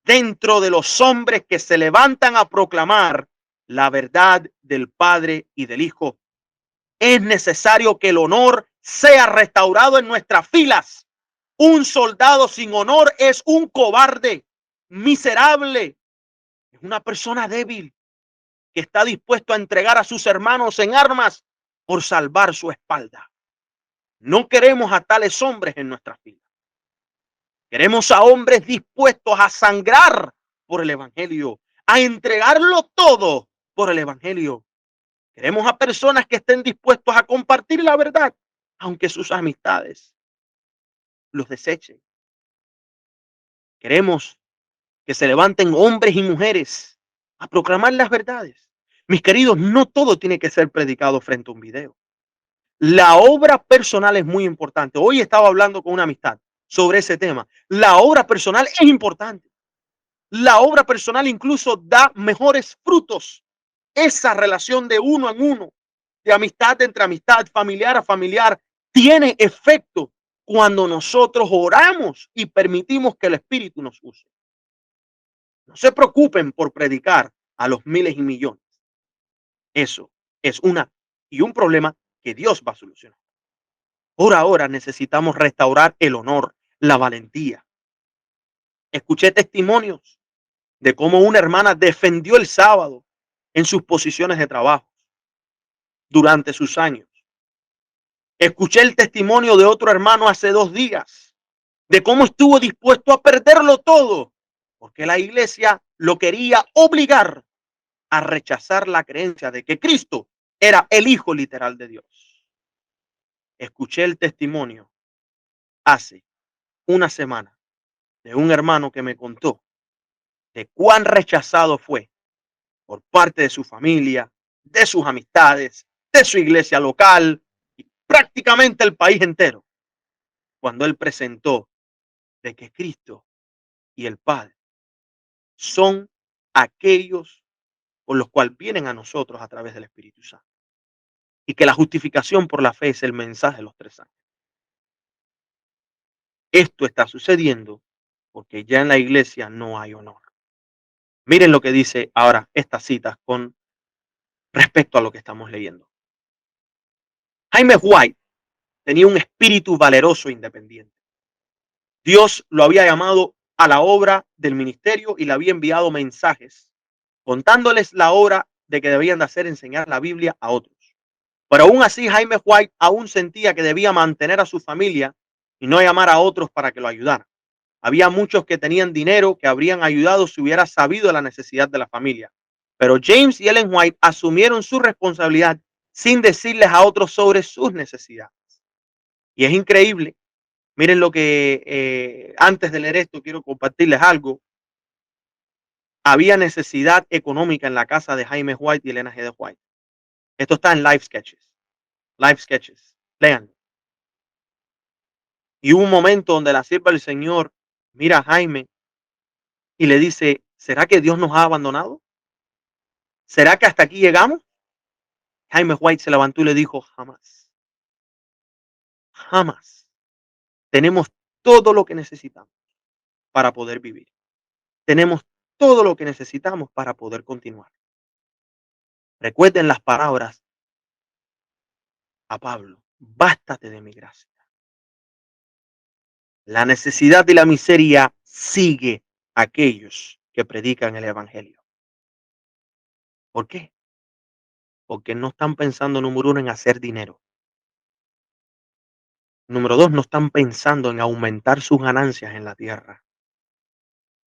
dentro de los hombres que se levantan a proclamar la verdad del Padre y del Hijo. Es necesario que el honor sea restaurado en nuestras filas. Un soldado sin honor es un cobarde, miserable, es una persona débil que está dispuesto a entregar a sus hermanos en armas por salvar su espalda. No queremos a tales hombres en nuestras filas. Queremos a hombres dispuestos a sangrar por el evangelio, a entregarlo todo por el evangelio. Queremos a personas que estén dispuestos a compartir la verdad, aunque sus amistades los desechen. Queremos que se levanten hombres y mujeres a proclamar las verdades. Mis queridos, no todo tiene que ser predicado frente a un video. La obra personal es muy importante. Hoy estaba hablando con una amistad sobre ese tema. La obra personal es importante. La obra personal incluso da mejores frutos. Esa relación de uno en uno, de amistad entre amistad, familiar a familiar, tiene efecto cuando nosotros oramos y permitimos que el Espíritu nos use. No se preocupen por predicar a los miles y millones. Eso es un problema que Dios va a solucionar. Por ahora necesitamos restaurar el honor, la valentía. Escuché testimonios de cómo una hermana defendió el sábado en sus posiciones de trabajo durante sus años. Escuché el testimonio de otro hermano hace 2 días de cómo estuvo dispuesto a perderlo todo porque la iglesia lo quería obligar a rechazar la creencia de que Cristo era el Hijo literal de Dios. Escuché el testimonio hace una semana de un hermano que me contó de cuán rechazado fue por parte de su familia, de sus amistades, de su iglesia local y prácticamente el país entero, cuando él presentó de que Cristo y el Padre son aquellos por los cuales vienen a nosotros a través del Espíritu Santo. Y que la justificación por la fe es el mensaje de los 3 años. Esto está sucediendo porque ya en la iglesia no hay honor. Miren lo que dice ahora estas citas con respecto a lo que estamos leyendo. Jaime White tenía un espíritu valeroso e independiente. Dios lo había llamado a la obra del ministerio y le había enviado mensajes contándoles la obra de que debían de hacer enseñar la Biblia a otros. Pero aún así Jaime White aún sentía que debía mantener a su familia y no llamar a otros para que lo ayudaran. Había muchos que tenían dinero que habrían ayudado si hubiera sabido la necesidad de la familia. Pero James y Ellen White asumieron su responsabilidad sin decirles a otros sobre sus necesidades. Y es increíble. Miren lo que antes de leer esto quiero compartirles algo. Había necesidad económica en la casa de Jaime White y Elena G. de White. Esto está en Live Sketches. Live Sketches. Leanlo. Y hubo un momento donde la sierva del Señor mira a Jaime y le dice, ¿será que Dios nos ha abandonado? ¿Será que hasta aquí llegamos? Jaime White se levantó y le dijo, jamás, jamás. Tenemos todo lo que necesitamos para poder vivir. Tenemos todo lo que necesitamos para poder continuar. Recuerden las palabras a Pablo, bástate de mi gracia. La necesidad y la miseria sigue a aquellos que predican el evangelio. ¿Por qué? Porque no están pensando, número uno, en hacer dinero. Número dos, no están pensando en aumentar sus ganancias en la tierra.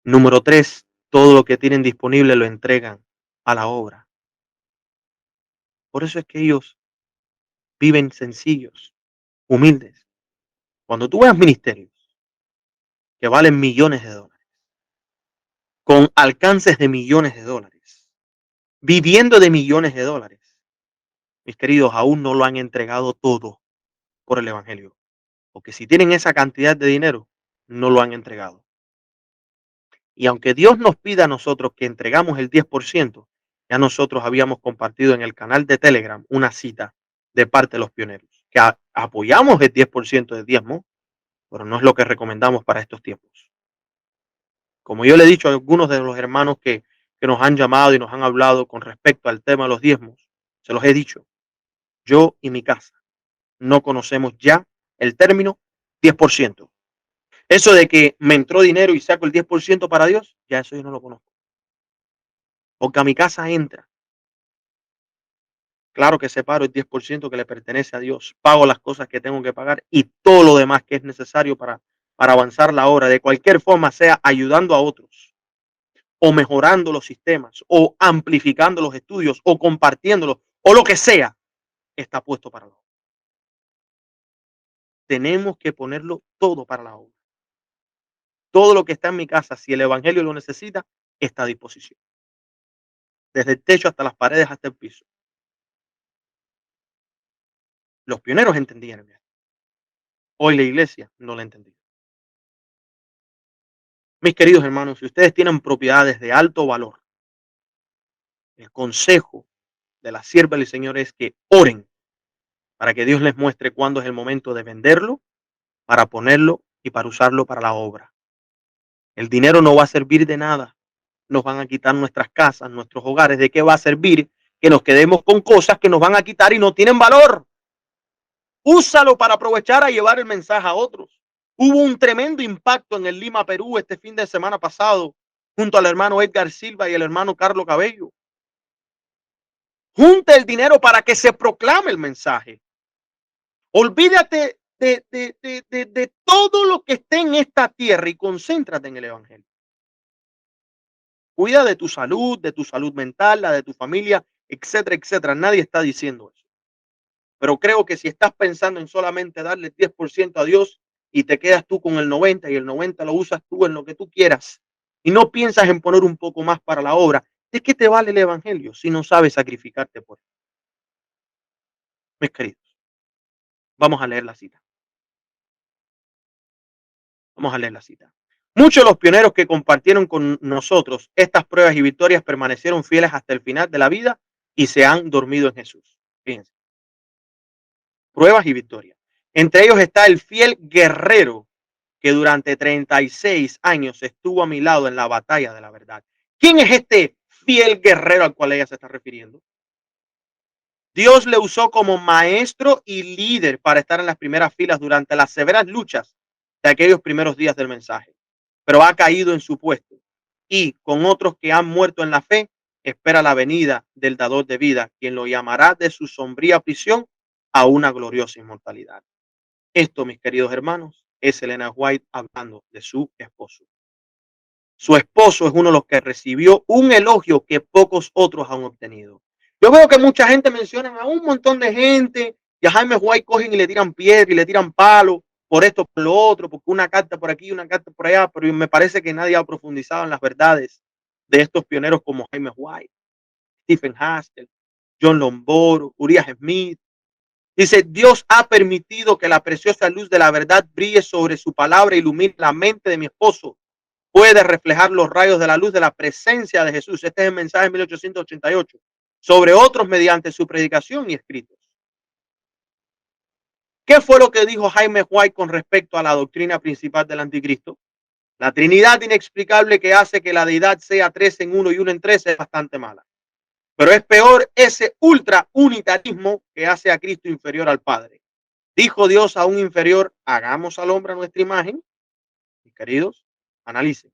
Número tres, todo lo que tienen disponible lo entregan a la obra. Por eso es que ellos viven sencillos, humildes. Cuando tú veas ministerios que valen millones de dólares, con alcances de millones de dólares, viviendo de millones de dólares, mis queridos, aún no lo han entregado todo por el evangelio. Porque si tienen esa cantidad de dinero, no lo han entregado. Y aunque Dios nos pida a nosotros que entregamos el 10%, ya nosotros habíamos compartido en el canal de Telegram una cita de parte de los pioneros, que apoyamos el 10% de diezmo, pero no es lo que recomendamos para estos tiempos. Como yo le he dicho a algunos de los hermanos que nos han llamado y nos han hablado con respecto al tema de los diezmos, se los he dicho, yo y mi casa no conocemos ya el término 10%. Eso de que me entró dinero y saco el 10% para Dios, ya eso yo no lo conozco. Porque a mi casa entra. Claro que separo el 10% que le pertenece a Dios, pago las cosas que tengo que pagar y todo lo demás que es necesario para avanzar la obra, de cualquier forma, sea ayudando a otros, o mejorando los sistemas, o amplificando los estudios, o compartiéndolos, o lo que sea, está puesto para la obra. Tenemos que ponerlo todo para la obra. Todo lo que está en mi casa, si el evangelio lo necesita, está a disposición. Desde el techo hasta las paredes, hasta el piso. Los pioneros entendían esto. Hoy la iglesia no lo entendía. Mis queridos hermanos, si ustedes tienen propiedades de alto valor, el consejo de la sierva del Señor es que oren para que Dios les muestre cuándo es el momento de venderlo, para ponerlo y para usarlo para la obra. El dinero no va a servir de nada. Nos van a quitar nuestras casas, nuestros hogares. ¿De qué va a servir que nos quedemos con cosas que nos van a quitar y no tienen valor? Úsalo para aprovechar a llevar el mensaje a otros. Hubo un tremendo impacto en el Lima, Perú, este fin de semana pasado, junto al hermano Edgar Silva y el hermano Carlos Cabello. Junta el dinero para que se proclame el mensaje. Olvídate de todo lo que esté en esta tierra y concéntrate en el evangelio. Cuida de tu salud mental, la de tu familia, etcétera, etcétera. Nadie está diciendo eso. Pero creo que si estás pensando en solamente darle el 10% a Dios y te quedas tú con el 90 y el 90 lo usas tú en lo que tú quieras y no piensas en poner un poco más para la obra, ¿de qué te vale el evangelio si no sabes sacrificarte por él? Mis queridos, vamos a leer la cita. Vamos a leer la cita. Muchos de los pioneros que compartieron con nosotros estas pruebas y victorias permanecieron fieles hasta el final de la vida y se han dormido en Jesús. Fíjense, pruebas y victorias. Entre ellos está el fiel guerrero que durante 36 años estuvo a mi lado en la batalla de la verdad. ¿Quién es este fiel guerrero al cual ella se está refiriendo? Dios le usó como maestro y líder para estar en las primeras filas durante las severas luchas de aquellos primeros días del mensaje, pero ha caído en su puesto y con otros que han muerto en la fe, espera la venida del dador de vida, quien lo llamará de su sombría prisión a una gloriosa inmortalidad. Esto, mis queridos hermanos, es Elena White hablando de su esposo. Su esposo es uno de los que recibió un elogio que pocos otros han obtenido. Yo veo que mucha gente menciona a un montón de gente y a Jaime White cogen y le tiran piedra y le tiran palo por esto, por lo otro, porque una carta por aquí, una carta por allá, pero me parece que nadie ha profundizado en las verdades de estos pioneros como Jaime White, Stephen Haskell, John Lomboro, Uriah Smith. Dice, Dios ha permitido que la preciosa luz de la verdad brille sobre su palabra e ilumine la mente de mi esposo. Puede reflejar los rayos de la luz de la presencia de Jesús. Este es el mensaje de 1888. Sobre otros mediante su predicación y escritos. ¿Qué fue lo que dijo Jaime White con respecto a la doctrina principal del anticristo? La Trinidad inexplicable que hace que la deidad sea tres en uno y uno en tres es bastante mala. Pero es peor ese ultra unitarismo que hace a Cristo inferior al Padre. Dijo Dios a un inferior, hagamos al hombre a nuestra imagen. Mis queridos, analicen.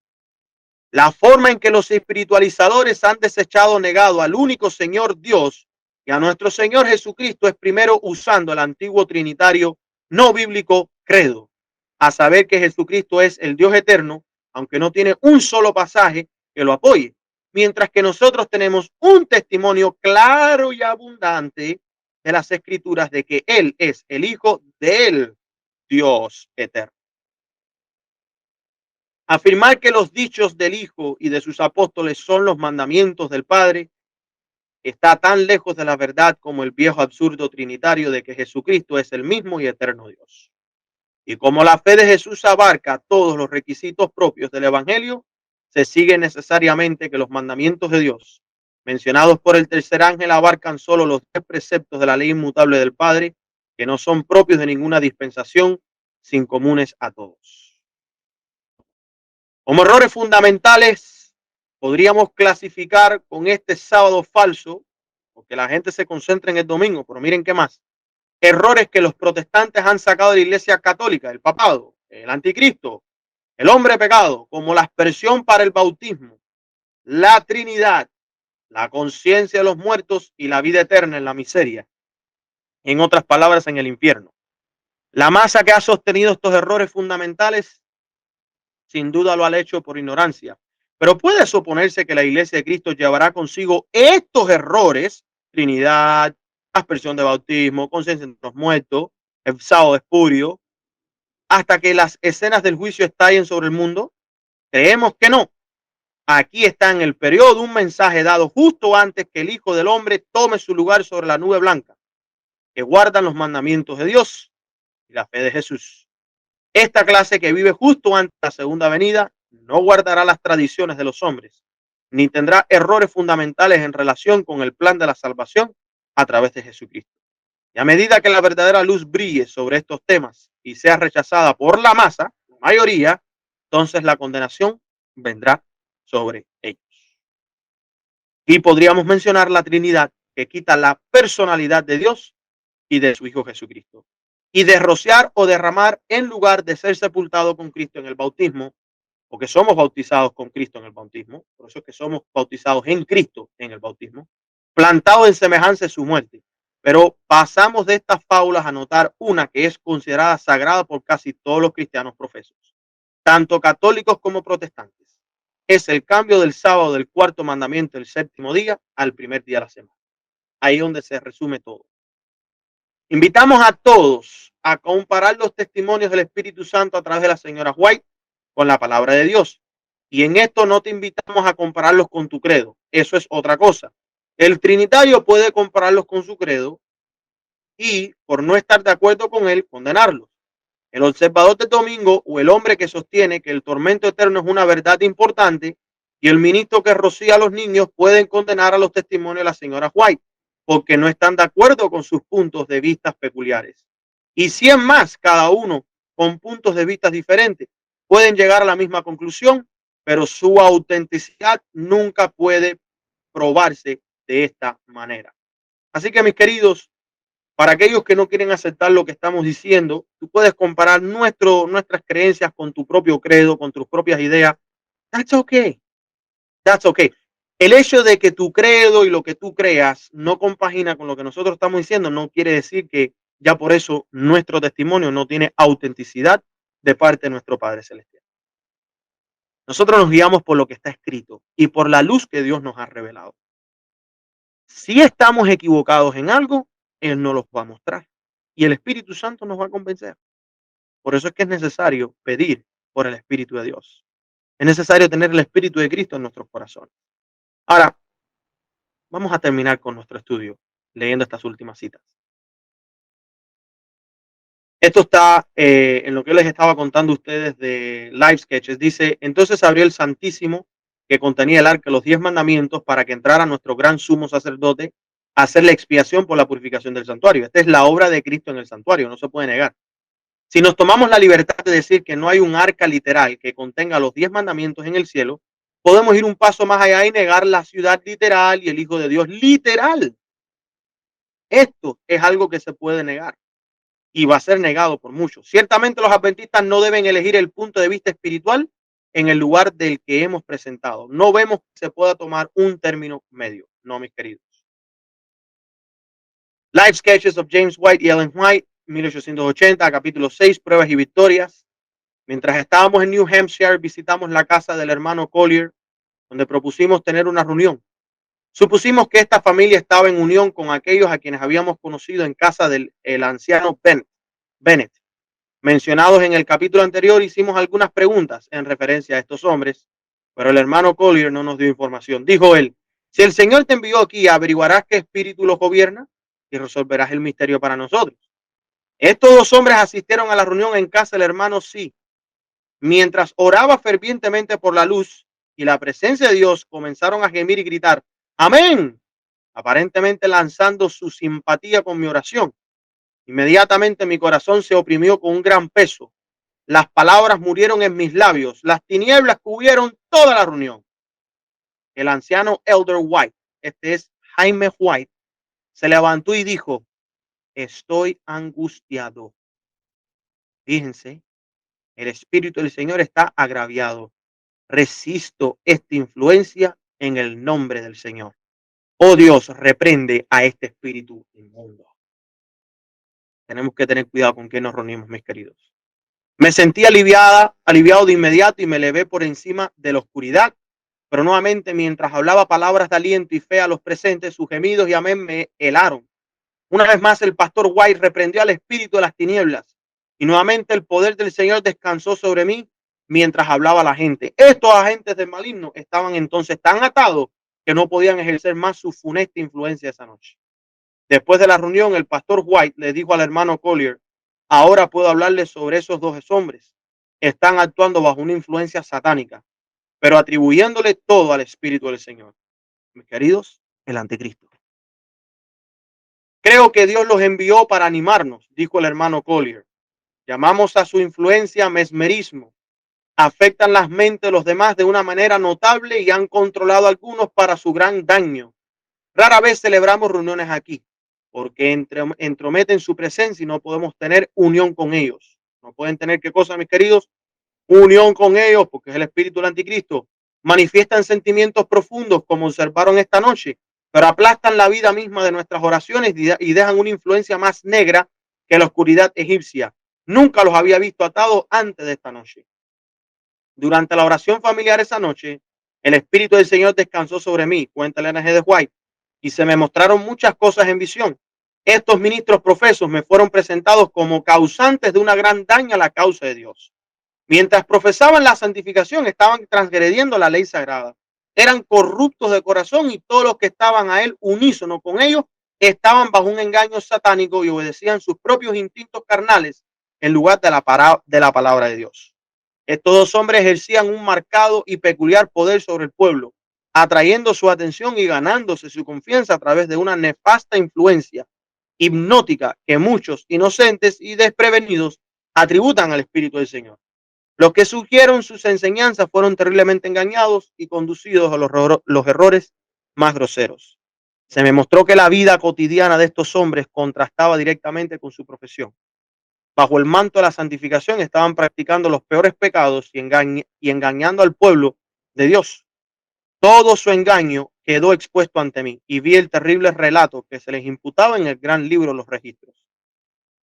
La forma en que los espiritualizadores han desechado, negado al único Señor Dios y a nuestro Señor Jesucristo es primero usando el antiguo trinitario no bíblico credo, a saber que Jesucristo es el Dios eterno, aunque no tiene un solo pasaje que lo apoye, mientras que nosotros tenemos un testimonio claro y abundante de las Escrituras de que Él es el Hijo del Dios eterno. Afirmar que los dichos del Hijo y de sus apóstoles son los mandamientos del Padre está tan lejos de la verdad como el viejo absurdo trinitario de que Jesucristo es el mismo y eterno Dios. Y como la fe de Jesús abarca todos los requisitos propios del Evangelio, se sigue necesariamente que los mandamientos de Dios, mencionados por el tercer ángel, abarcan solo los 10 preceptos de la ley inmutable del Padre, que no son propios de ninguna dispensación, sin comunes a todos. Como errores fundamentales, podríamos clasificar con este sábado falso, porque la gente se concentra en el domingo, pero miren qué más. Errores que los protestantes han sacado de la Iglesia Católica, el papado, el anticristo, el hombre pecado, como la aspersión para el bautismo, la Trinidad, la conciencia de los muertos y la vida eterna en la miseria. En otras palabras, en el infierno. La masa que ha sostenido estos errores fundamentales sin duda lo ha hecho por ignorancia. Pero puede suponerse que la Iglesia de Cristo llevará consigo estos errores, Trinidad, aspersión de bautismo, conciencia entre los muertos, el sábado espurio, hasta que las escenas del juicio estallen sobre el mundo. Creemos que no. Aquí está en el periodo un mensaje dado justo antes que el Hijo del Hombre tome su lugar sobre la nube blanca, que guardan los mandamientos de Dios y la fe de Jesús. Esta clase que vive justo antes de la segunda venida no guardará las tradiciones de los hombres, ni tendrá errores fundamentales en relación con el plan de la salvación a través de Jesucristo. Y a medida que la verdadera luz brille sobre estos temas y sea rechazada por la masa, la mayoría, entonces la condenación vendrá sobre ellos. Y podríamos mencionar la Trinidad, que quita la personalidad de Dios y de su Hijo Jesucristo. Y de rociar o derramar en lugar de ser sepultado con Cristo en el bautismo, porque somos bautizados con Cristo en el bautismo, por eso es que somos bautizados en Cristo en el bautismo, plantados en semejanza de su muerte. Pero pasamos de estas fábulas a notar una que es considerada sagrada por casi todos los cristianos profesos, tanto católicos como protestantes. Es el cambio del sábado del cuarto mandamiento del séptimo día al primer día de la semana. Ahí es donde se resume todo. Invitamos a todos a comparar los testimonios del Espíritu Santo a través de la señora White con la palabra de Dios. Y en esto no te invitamos a compararlos con tu credo. Eso es otra cosa. El trinitario puede compararlos con su credo y, por no estar de acuerdo con él, condenarlos. El observador de domingo o el hombre que sostiene que el tormento eterno es una verdad importante y el ministro que rocía a los niños pueden condenar a los testimonios de la señora White porque no están de acuerdo con sus puntos de vista peculiares. Y 100 más, cada uno con puntos de vista diferentes, pueden llegar a la misma conclusión, pero su autenticidad nunca puede probarse de esta manera. Así que, mis queridos, para aquellos que no quieren aceptar lo que estamos diciendo, tú puedes comparar nuestras creencias con tu propio credo, con tus propias ideas. That's okay. That's okay. El hecho de que tu credo y lo que tú creas no compagina con lo que nosotros estamos diciendo no quiere decir que ya por eso nuestro testimonio no tiene autenticidad de parte de nuestro Padre Celestial. Nosotros nos guiamos por lo que está escrito y por la luz que Dios nos ha revelado. Si estamos equivocados en algo, Él nos lo va a mostrar y el Espíritu Santo nos va a convencer. Por eso es que es necesario pedir por el Espíritu de Dios. Es necesario tener el Espíritu de Cristo en nuestros corazones. Ahora, vamos a terminar con nuestro estudio leyendo estas últimas citas. Esto está en lo que les estaba contando a ustedes de Live Sketches. Dice, entonces abrió el Santísimo que contenía el arca, los 10 mandamientos, para que entrara nuestro gran sumo sacerdote a hacer la expiación por la purificación del santuario. Esta es la obra de Cristo en el santuario, no se puede negar. Si nos tomamos la libertad de decir que no hay un arca literal que contenga los 10 mandamientos en el cielo, podemos ir un paso más allá y negar la ciudad literal y el Hijo de Dios literal. Esto es algo que se puede negar y va a ser negado por muchos. Ciertamente los adventistas no deben elegir el punto de vista espiritual en el lugar del que hemos presentado. No vemos que se pueda tomar un término medio. No, mis queridos. Life Sketches of James White y Ellen White, 1880, capítulo 6, Pruebas y Victorias. Mientras estábamos en New Hampshire, visitamos la casa del hermano Collier, donde propusimos tener una reunión. Supusimos que esta familia estaba en unión con aquellos a quienes habíamos conocido en casa del anciano Bennett. Mencionados en el capítulo anterior, hicimos algunas preguntas en referencia a estos hombres, pero el hermano Collier no nos dio información. Dijo él, si el Señor te envió aquí, averiguarás qué espíritu los gobierna y resolverás el misterio para nosotros. Estos dos hombres asistieron a la reunión en casa del hermano Sí. Mientras oraba fervientemente por la luz y la presencia de Dios, comenzaron a gemir y gritar, amén, aparentemente lanzando su simpatía con mi oración. Inmediatamente mi corazón se oprimió con un gran peso. Las palabras murieron en mis labios. Las tinieblas cubrieron toda la reunión. El anciano Elder White, este es Jaime White, se levantó y dijo, estoy angustiado. Fíjense, el Espíritu del Señor está agraviado. Resisto esta influencia en el nombre del Señor. Oh Dios, reprende a este espíritu inmundo. Tenemos que tener cuidado con qué nos reunimos, mis queridos. Me sentí aliviado de inmediato y me elevé por encima de la oscuridad. Pero nuevamente, mientras hablaba palabras de aliento y fe a los presentes, sus gemidos y amén me helaron. Una vez más, el pastor White reprendió al espíritu de las tinieblas y nuevamente el poder del Señor descansó sobre mí mientras hablaba la gente. Estos agentes del maligno estaban entonces tan atados que no podían ejercer más su funesta influencia esa noche. Después de la reunión, el pastor White le dijo al hermano Collier, ahora puedo hablarles sobre esos dos hombres. Están actuando bajo una influencia satánica, pero atribuyéndole todo al Espíritu del Señor. Mis queridos, el anticristo. Creo que Dios los envió para animarnos, dijo el hermano Collier. Llamamos a su influencia mesmerismo. Afectan las mentes de los demás de una manera notable y han controlado a algunos para su gran daño. Rara vez celebramos reuniones aquí, porque entrometen su presencia y no podemos tener unión con ellos. No pueden tener qué cosa, mis queridos, unión con ellos, porque es el espíritu del anticristo. Manifiestan sentimientos profundos, como observaron esta noche, pero aplastan la vida misma de nuestras oraciones y dejan una influencia más negra que la oscuridad egipcia. Nunca los había visto atados antes de esta noche. Durante la oración familiar esa noche, el Espíritu del Señor descansó sobre mí, cuenta Elena G. de White, y se me mostraron muchas cosas en visión. Estos ministros profesos me fueron presentados como causantes de una gran daño a la causa de Dios. Mientras profesaban la santificación, estaban transgrediendo la ley sagrada. Eran corruptos de corazón y todos los que estaban a él unísono con ellos estaban bajo un engaño satánico y obedecían sus propios instintos carnales en lugar de la palabra de Dios. Estos dos hombres ejercían un marcado y peculiar poder sobre el pueblo, atrayendo su atención y ganándose su confianza a través de una nefasta influencia hipnótica que muchos inocentes y desprevenidos atributan al Espíritu del Señor. Los que sugieron sus enseñanzas fueron terriblemente engañados y conducidos a los errores más groseros. Se me mostró que la vida cotidiana de estos hombres contrastaba directamente con su profesión. Bajo el manto de la santificación estaban practicando los peores pecados y engañando al pueblo de Dios. Todo su engaño quedó expuesto ante mí y vi el terrible relato que se les imputaba en el gran libro de los registros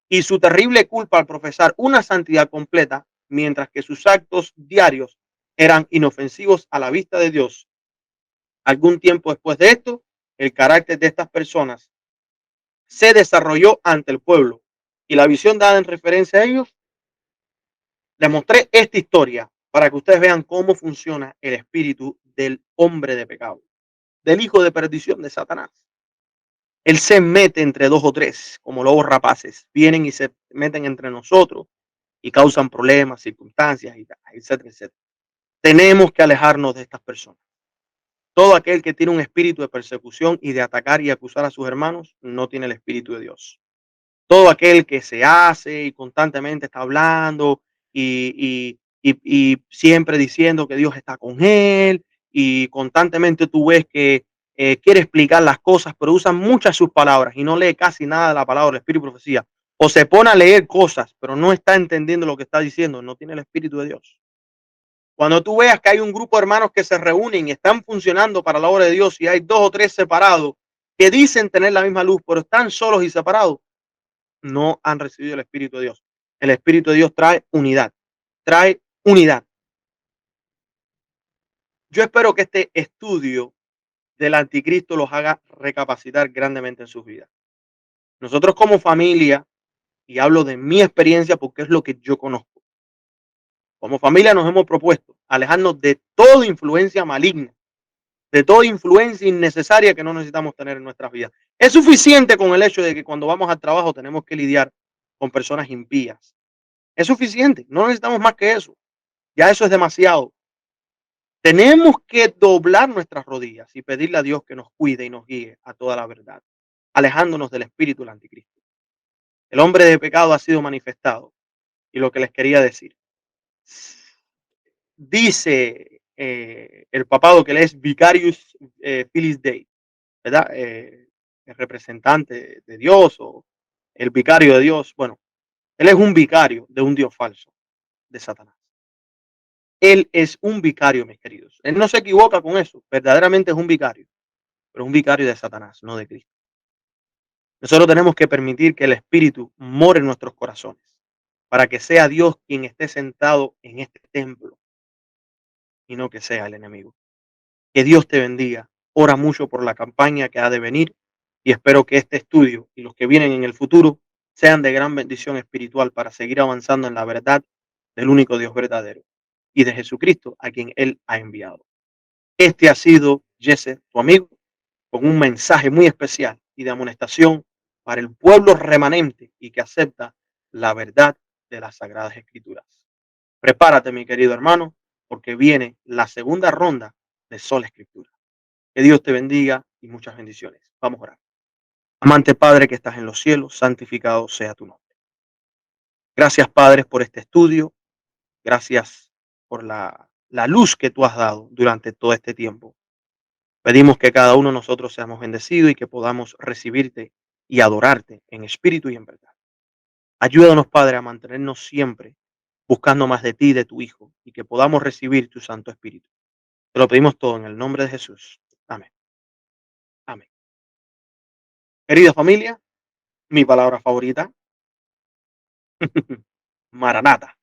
y su terrible culpa al profesar una santidad completa, mientras que sus actos diarios eran inofensivos a la vista de Dios. Algún tiempo después de esto, el carácter de estas personas se desarrolló ante el pueblo y la visión dada en referencia a ellos. Les mostré esta historia para que ustedes vean cómo funciona el espíritu del hombre de pecado, del hijo de perdición de Satanás. Él se mete entre dos o tres, como lobos rapaces. Vienen y se meten entre nosotros y causan problemas, circunstancias, etcétera, etcétera. Tenemos que alejarnos de estas personas. Todo aquel que tiene un espíritu de persecución y de atacar y acusar a sus hermanos no tiene el espíritu de Dios. Todo aquel que se hace y constantemente está hablando y siempre diciendo que Dios está con él y constantemente tú ves que quiere explicar las cosas, pero usa muchas sus palabras y no lee casi nada de la palabra del Espíritu y profecía. O se pone a leer cosas, pero no está entendiendo lo que está diciendo, no tiene el Espíritu de Dios. Cuando tú veas que hay un grupo de hermanos que se reúnen y están funcionando para la obra de Dios y hay dos o tres separados que dicen tener la misma luz, pero están solos y separados, no han recibido el Espíritu de Dios. El Espíritu de Dios trae unidad, trae unidad. Yo espero que este estudio del anticristo los haga recapacitar grandemente en sus vidas. Nosotros como familia, y hablo de mi experiencia porque es lo que yo conozco, como familia nos hemos propuesto alejarnos de toda influencia maligna, de toda influencia innecesaria que no necesitamos tener en nuestras vidas. Es suficiente con el hecho de que cuando vamos al trabajo tenemos que lidiar con personas impías. Es suficiente, no necesitamos más que eso. Ya eso es demasiado. Tenemos que doblar nuestras rodillas y pedirle a Dios que nos cuide y nos guíe a toda la verdad, alejándonos del espíritu del anticristo. El hombre de pecado ha sido manifestado. Y lo que les quería decir, dice el papado que él es Vicarius Philis Dei, ¿verdad? El representante de Dios o el vicario de Dios. Bueno, él es un vicario de un Dios falso, de Satanás. Él es un vicario, mis queridos. Él no se equivoca con eso. Verdaderamente es un vicario, pero es un vicario de Satanás, no de Cristo. Nosotros tenemos que permitir que el Espíritu more en nuestros corazones para que sea Dios quien esté sentado en este templo y no que sea el enemigo. Que Dios te bendiga. Ora mucho por la campaña que ha de venir y espero que este estudio y los que vienen en el futuro sean de gran bendición espiritual para seguir avanzando en la verdad del único Dios verdadero y de Jesucristo a quien Él ha enviado. Este ha sido Jesse, tu amigo, con un mensaje muy especial y de amonestación para el pueblo remanente y que acepta la verdad de las Sagradas Escrituras. Prepárate, mi querido hermano, porque viene la segunda ronda de Sola Escritura. Que Dios te bendiga y muchas bendiciones. Vamos a orar. Amante Padre que estás en los cielos, santificado sea tu nombre. Gracias, Padre, por este estudio. Gracias por la luz que tú has dado durante todo este tiempo. Pedimos que cada uno de nosotros seamos bendecidos y que podamos recibirte y adorarte en espíritu y en verdad. Ayúdanos, Padre, a mantenernos siempre buscando más de ti y de tu Hijo y que podamos recibir tu Santo Espíritu. Te lo pedimos todo en el nombre de Jesús. Amén. Amén. Querida familia, mi palabra favorita, Maranata.